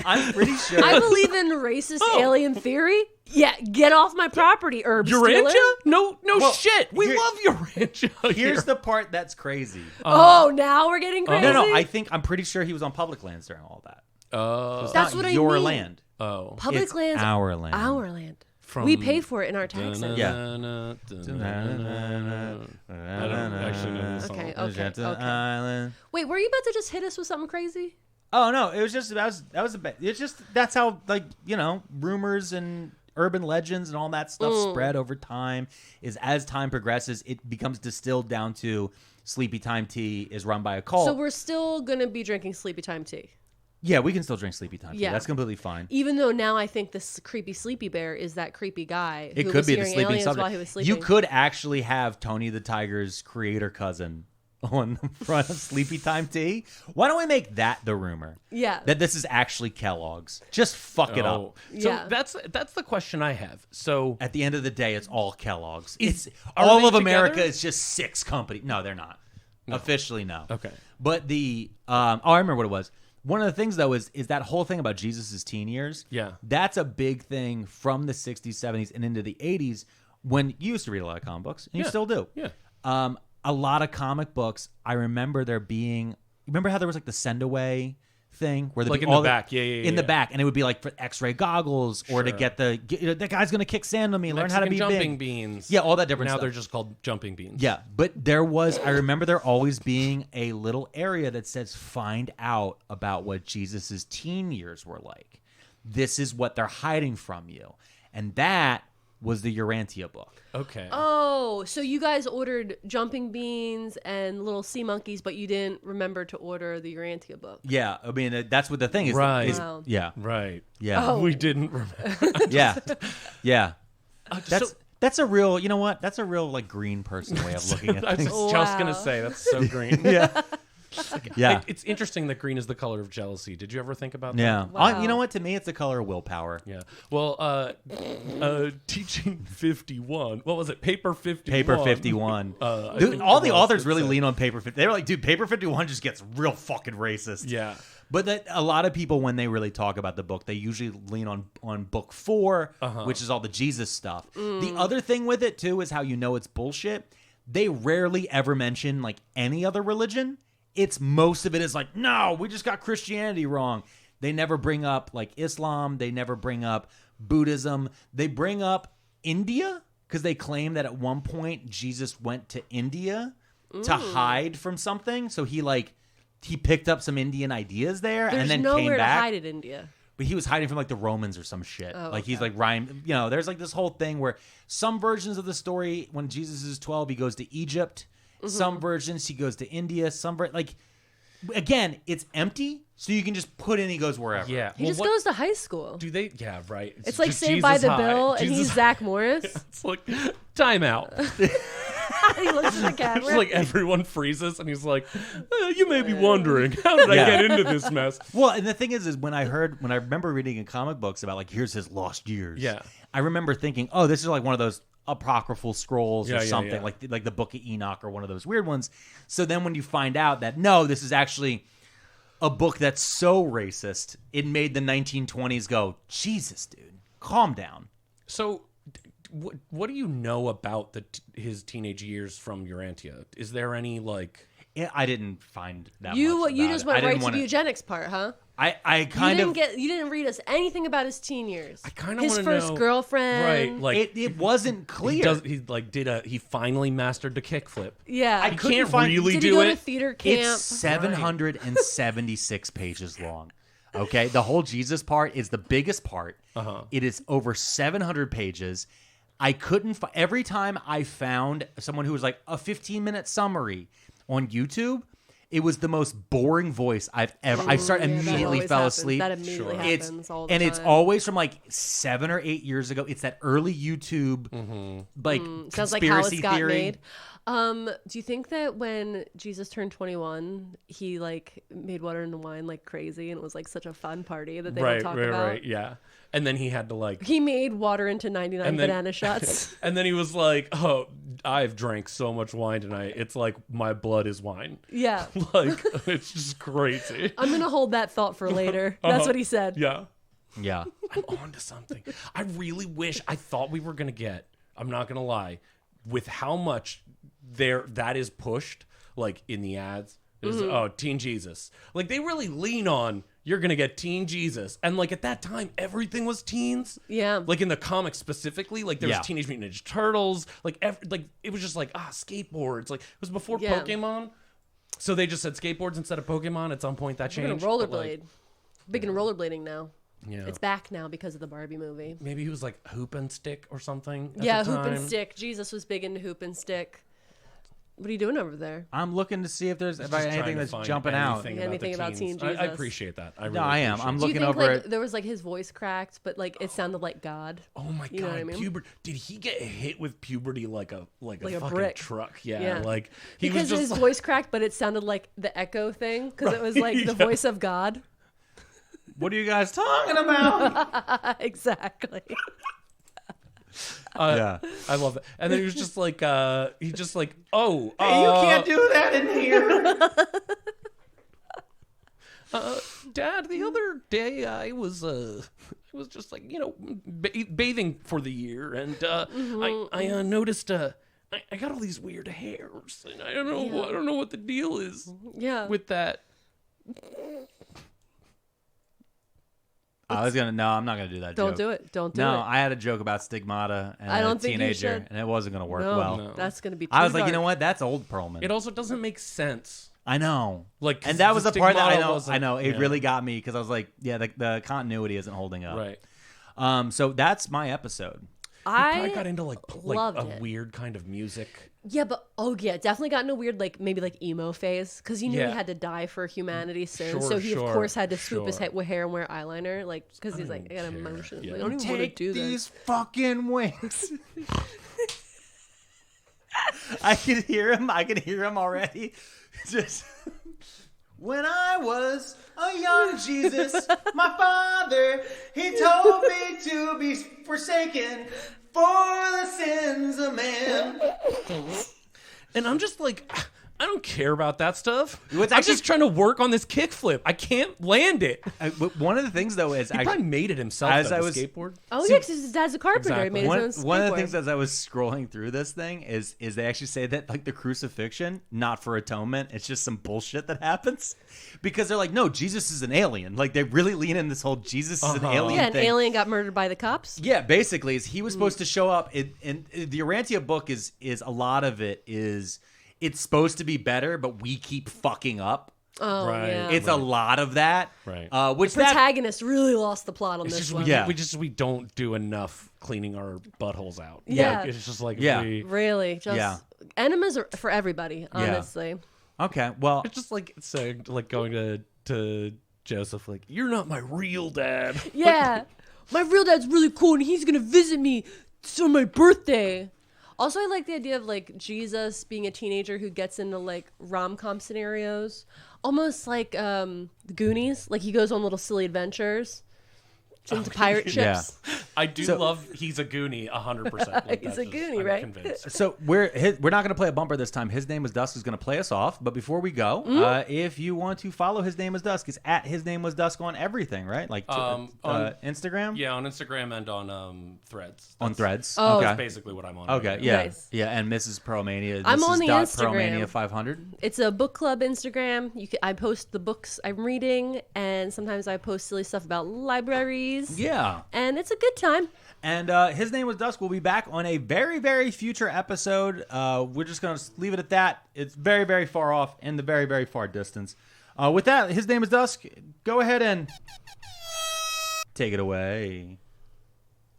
I'm pretty sure. I believe in racist alien theory. Yeah, get off my property, herb Urantia? stealer. No Well, shit. We here- love Urantia. Here's the part that's crazy. Oh, now we're getting crazy. No, I'm pretty sure he was on public lands during all that. It's That's not what I your mean. land. Oh. Public It's lands, our land. Our land. From- We pay for it in our taxes. Yeah. I don't actually know this song. Okay. Island. Wait, were you about to just hit us with something crazy? Oh no, it was just that was a bit. It's just that's how rumors and urban legends and all that stuff spread over time. Is as time progresses, it becomes distilled down to Sleepytime tea is run by a cult. So we're still gonna be drinking Sleepytime tea. Yeah, we can still drink Sleepytime. Yeah. That's completely fine. Even though now I think this creepy sleepy bear is that creepy guy It who could was be the hearing sleeping aliens subject. while he was sleeping. You could actually have Tony the Tiger's creator cousin on the front of Sleepytime tea. Why don't we make that the rumor? Yeah. That this is actually Kellogg's. Just fuck it up. So Yeah. that's the question I have. So At the end of the day, it's all Kellogg's. Are All they of America together? is just 6 companies. No, they're not. Officially, no. Okay. But I remember what it was. One of the things, though, is that whole thing about Jesus' teen years. Yeah. That's a big thing from the 60s, 70s, and into the 80s when you used to read a lot of comic books, and you still do. Yeah. A lot of comic books, I remember there being... Remember how there was like the send away thing? Where Like in the back. Yeah. In the back. And it would be like for x-ray goggles or to get that guy's going to kick sand on me, learn how to be jumping big. beans. Yeah, all that different Now stuff. they're just called jumping beans. Yeah, but I remember there always being a little area that says find out about what Jesus's teen years were like. This is what they're hiding from you. And that was the Urantia book. Okay. Oh, so you guys ordered jumping beans and little sea monkeys, but you didn't remember to order the Urantia book. Yeah, I mean, that's what the thing is. Right. Wow. Yeah. Right. Yeah. Oh. We didn't remember. Yeah. Yeah. So- That's a real, you know what? That's a real like green person way of looking at I was things. just gonna Wow. say that's so green. Yeah. Yeah. It's interesting that green is the color of jealousy. Did you ever think about Yeah. that? Wow. You know what? To me, it's the color of willpower. Yeah. Well, teaching 51. What was it? Paper 51. Paper 51. I Dude, think all the the rest authors it really said. lean on Paper 50. They were like, dude, Paper 51 just gets real fucking racist. Yeah. But that a lot of people, when they really talk about the book, they usually lean on book 4, which is all the Jesus stuff. The other thing with it, too, is how you know it's bullshit. They rarely ever mention, like, any other religion. It's most of it is like, no, we just got Christianity wrong. They never bring up, like, Islam. They never bring up Buddhism. They bring up India because they claim that at one point Jesus went to India to hide from something. So he picked up some Indian ideas there There's and then nowhere came to back. hide in India. But he was hiding from like the Romans or some shit. Oh, like he's okay. like rhyme. You know, there's like this whole thing where some versions of the story, when Jesus is 12, he goes to Egypt. Some versions he goes to India. Again, it's empty, so you can just put in. He goes wherever. Yeah. He just goes to high school. Do they? Yeah, right. It's like just Saved by Jesus the high. Bill, and Jesus he's high. Zach Morris. It's like time out. He looks at the camera. It's like everyone freezes, and he's like, "You may be wondering, how did I get into this mess?" Well, and the thing is when I remember reading in comic books about like here's his lost years. Yeah. I remember thinking, oh, this is like one of those apocryphal scrolls or Yeah, yeah, something yeah. like the Book of Enoch or one of those weird ones. So then when you find out that no, this is actually a book that's so racist, it made the 1920s go, Jesus, dude, calm down. So, what do you know about his teenage years from Urantia? Is there any like? Yeah, I didn't find that much You about just it. went I didn't right to wanna- the eugenics part, huh? I kind of You didn't read us anything about his teen years. I kind of his want to first know, girlfriend. right? Like it wasn't clear. he finally mastered the kickflip. Yeah. He can't really Did he do go to it. theater camp? It's 776 pages long. Okay, the whole Jesus part is the biggest part. It is over 700 pages. I couldn't every time I found someone who was like a 15-minute summary on YouTube, it was the most boring voice I've ever. I started Yeah, that immediately always fell happens. asleep. That immediately It's happens all the and time. it's always from like 7 or 8 years ago. It's that early YouTube like Sounds like how conspiracy it got theory. made. Do you think that when Jesus turned 21, he like made water into wine like crazy, and it was like such a fun party that they don't talk about? Right, yeah. And then he had to like, He made water into 99 And then- banana shots. and then he was like, "Oh, I've drank so much wine tonight. It's like my blood is wine." Yeah. Like it's just crazy. I'm gonna hold that thought for later. That's what he said. Yeah. Yeah. I'm on to something. I really wish I thought we were gonna get. I'm not gonna lie, with how much that is pushed, like in the ads. Is Teen Jesus. Like they really lean on you're gonna get Teen Jesus, and like at that time everything was teens. Yeah. Like in the comics specifically, like there was Yeah. Teenage Mutant Ninja Turtles. Like it was just like skateboards. Like it was before Yeah. Pokemon, so they just said skateboards instead of Pokemon. At some point that We're changed. gonna but, rollerblade. like, Big in rollerblading now. yeah. It's back now because of the Barbie movie. Maybe he was like hoop and stick or something. At Yeah, the hoop and time. stick. Jesus was big into hoop and stick. What are you doing over there? I'm looking to see if there's Just anything trying to that's find jumping out. Anything about Teen Jesus. I appreciate that. I really No, I am. appreciate I'm it. Do you looking think over like it. there was like his voice cracked, but like it sounded like God? Oh my You know god, what I mean? puberty! Did he get hit with puberty like a Like a fucking brick. truck? Yeah, Yeah. like he Because was his just voice cracked, but it sounded like the echo thing because it was like the yeah. voice of God. What are you guys talking about? Exactly. Yeah. I love it. And then he was just like, he just like, You can't do that in here. Dad, the other day I was just like, bathing for the year, and I noticed I got all these weird hairs, and I don't know what the deal is Yeah. with that. I'm not gonna do that. Don't joke. do it. Don't do No, it. I had a joke about stigmata and I don't a think you teenager, should. and it wasn't gonna work No, well. that's gonna be. Too I was like, dark. you know what? That's old Pearlman. It also doesn't make sense. I know. Like, And that was the part that I stigmata know. wasn't- I know it yeah. really got me because I was like, yeah, the continuity isn't holding up. Right. So that's my episode. I got into like loved a it. weird kind of music. Yeah, but definitely got in a weird maybe emo phase because he knew Yeah. he had to die for humanity soon, Sure, so he of sure, course had to swoop his sure. hair and wear eyeliner, because he's like, I got emotions. Yeah. Like, I don't even want to Take do these this. fucking wings. I can hear him. I can hear him already. Just when I was a young Jesus, my father, he told me to be forsaken for the sins of man. And I'm just like, I don't care about that stuff. What's I'm actually- just trying to work on this kickflip. I can't land it. But one of the things, though, is He probably made it himself. as Though, I the was- skateboard. Oh yeah, because his dad's a carpenter. Exactly. He made his own one of the skateboard. things as I was scrolling through this thing is they actually say that like the crucifixion, not for atonement, it's just some bullshit that happens because they're like, no, Jesus is an alien. Like they really lean in this whole Jesus is an alien Yeah, an thing. alien got murdered by the cops. Yeah, basically, is he was supposed to show up. And the Urantia book is a lot of it is it's supposed to be better, but we keep fucking up. Oh Right. yeah. It's a lot of that. Right. Which the that protagonist really lost the plot on It's this just one. Yeah. we don't do enough cleaning our buttholes out. Yeah. Like, it's just like Yeah. Really, just Yeah. enemas are for everybody. Honestly. okay. Well, it's just like saying like going to Joseph like, you're not my real dad. Yeah. My real dad's really cool and he's going to visit me on my birthday. Also, I like the idea of like Jesus being a teenager who gets into like rom-com scenarios, almost like the Goonies. Like he goes on little silly adventures into pirate ships. I do love he's a Goonie 100%. Like, He's that's a just- Goonie, I'm right? Convinced. so we're not going to play a bumper this time. His Name Was Dusk is going to play us off. But before we go, if you want to follow His Name Was Dusk, it's at His Name Was Dusk on everything, right? Like On- Instagram? Yeah, on Instagram and on Threads. On Threads? Oh. Okay. That's basically what I'm on. Okay, right now. yeah. Nice. Yeah, and Mrs. Pearlmania. I'm on the Pearlmania500. It's a book club Instagram. I post the books I'm reading, and sometimes I post silly stuff about libraries. Yeah. And it's a good time. And His Name Was Dusk will be back on a very, very future episode. We're just going to leave it at that. It's very, very far off in the very, very far distance. With that, His Name Is Dusk. Go ahead and take it away.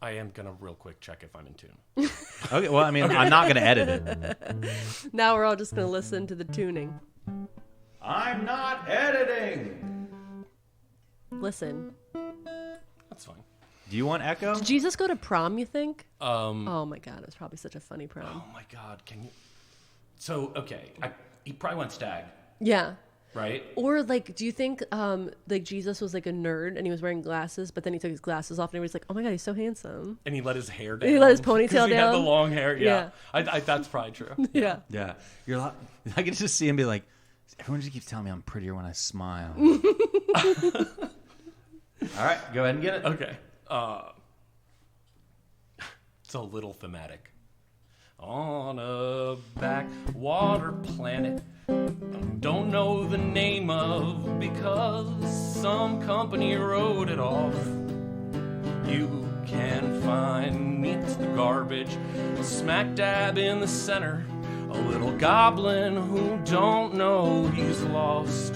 I am going to real quick check if I'm in tune. Okay, well, I mean, I'm not going to edit it. Now we're all just going to listen to the tuning. I'm not editing. Listen. That's fine. Do you want echo? Did Jesus go to prom, you think? Um, Oh my God, it was probably such a funny prom. oh my God, can you? So okay, he probably went stag, Yeah. right? Or like, do you think like Jesus was like a nerd and he was wearing glasses, but then he took his glasses off and everybody's like, oh my God, he's so handsome. And he let his hair down. He let his 'Cause ponytail he had the down. long hair. Yeah, Yeah. I that's probably true. Yeah. Yeah. I can just see him be like, everyone just keeps telling me I'm prettier when I smile. All right, go ahead and get it. Okay. It's a little thematic. On a backwater planet, don't know the name of because some company wrote it off. You can find meet the garbage smack dab in the center. A little goblin who don't know he's lost.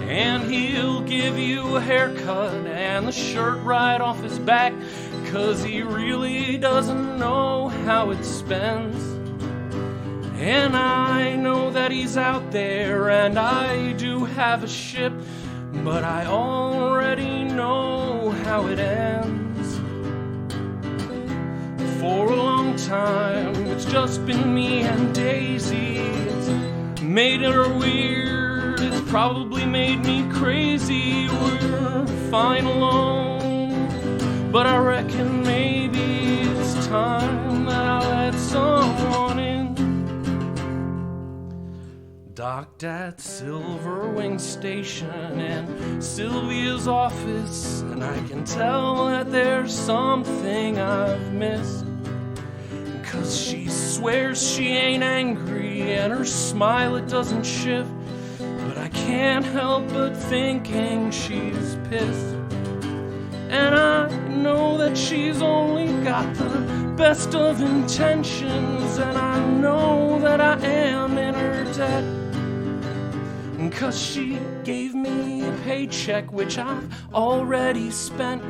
And he'll give you a haircut and the shirt right off his back, 'cause he really doesn't know how it spends. And I know that he's out there, and I do have a ship, but I already know how it ends. For a long time, it's just been me and Daisy. It's made her weird, it's probably made me crazy. We're fine alone, but I reckon maybe it's time that I let someone in. Docked at Silverwing Station and Sylvia's office, and I can tell that there's something I've missed. 'Cause she swears she ain't angry, and her smile, it doesn't shift. But I can't help but thinking she's pissed. And I know that she's only got the best of intentions, and I know that I am in her debt. 'Cause she gave me a paycheck which I've already spent,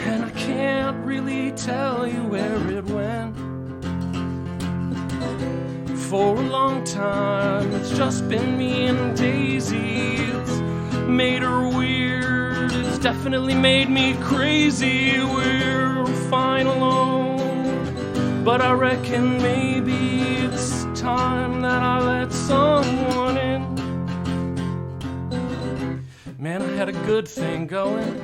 and I can't really tell you where it went. For a long time, it's just been me and Daisy. It's made her weird, it's definitely made me crazy. We're fine alone, but I reckon maybe it's time that I let someone in. Man, I had a good thing going.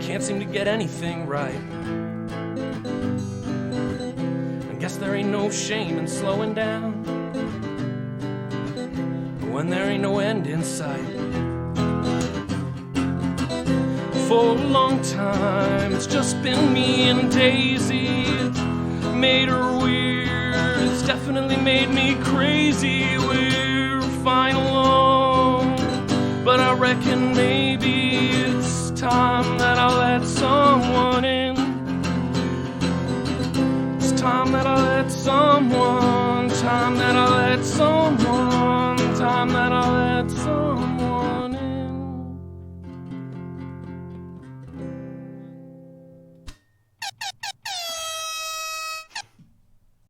Can't seem to get anything right. I guess there ain't no shame in slowing down when there ain't no end in sight. For a long time, it's just been me and Daisy. It's made her weird, it's definitely made me crazy. We're fine alone, but I reckon maybe it's time that I let someone in. It's time that I let someone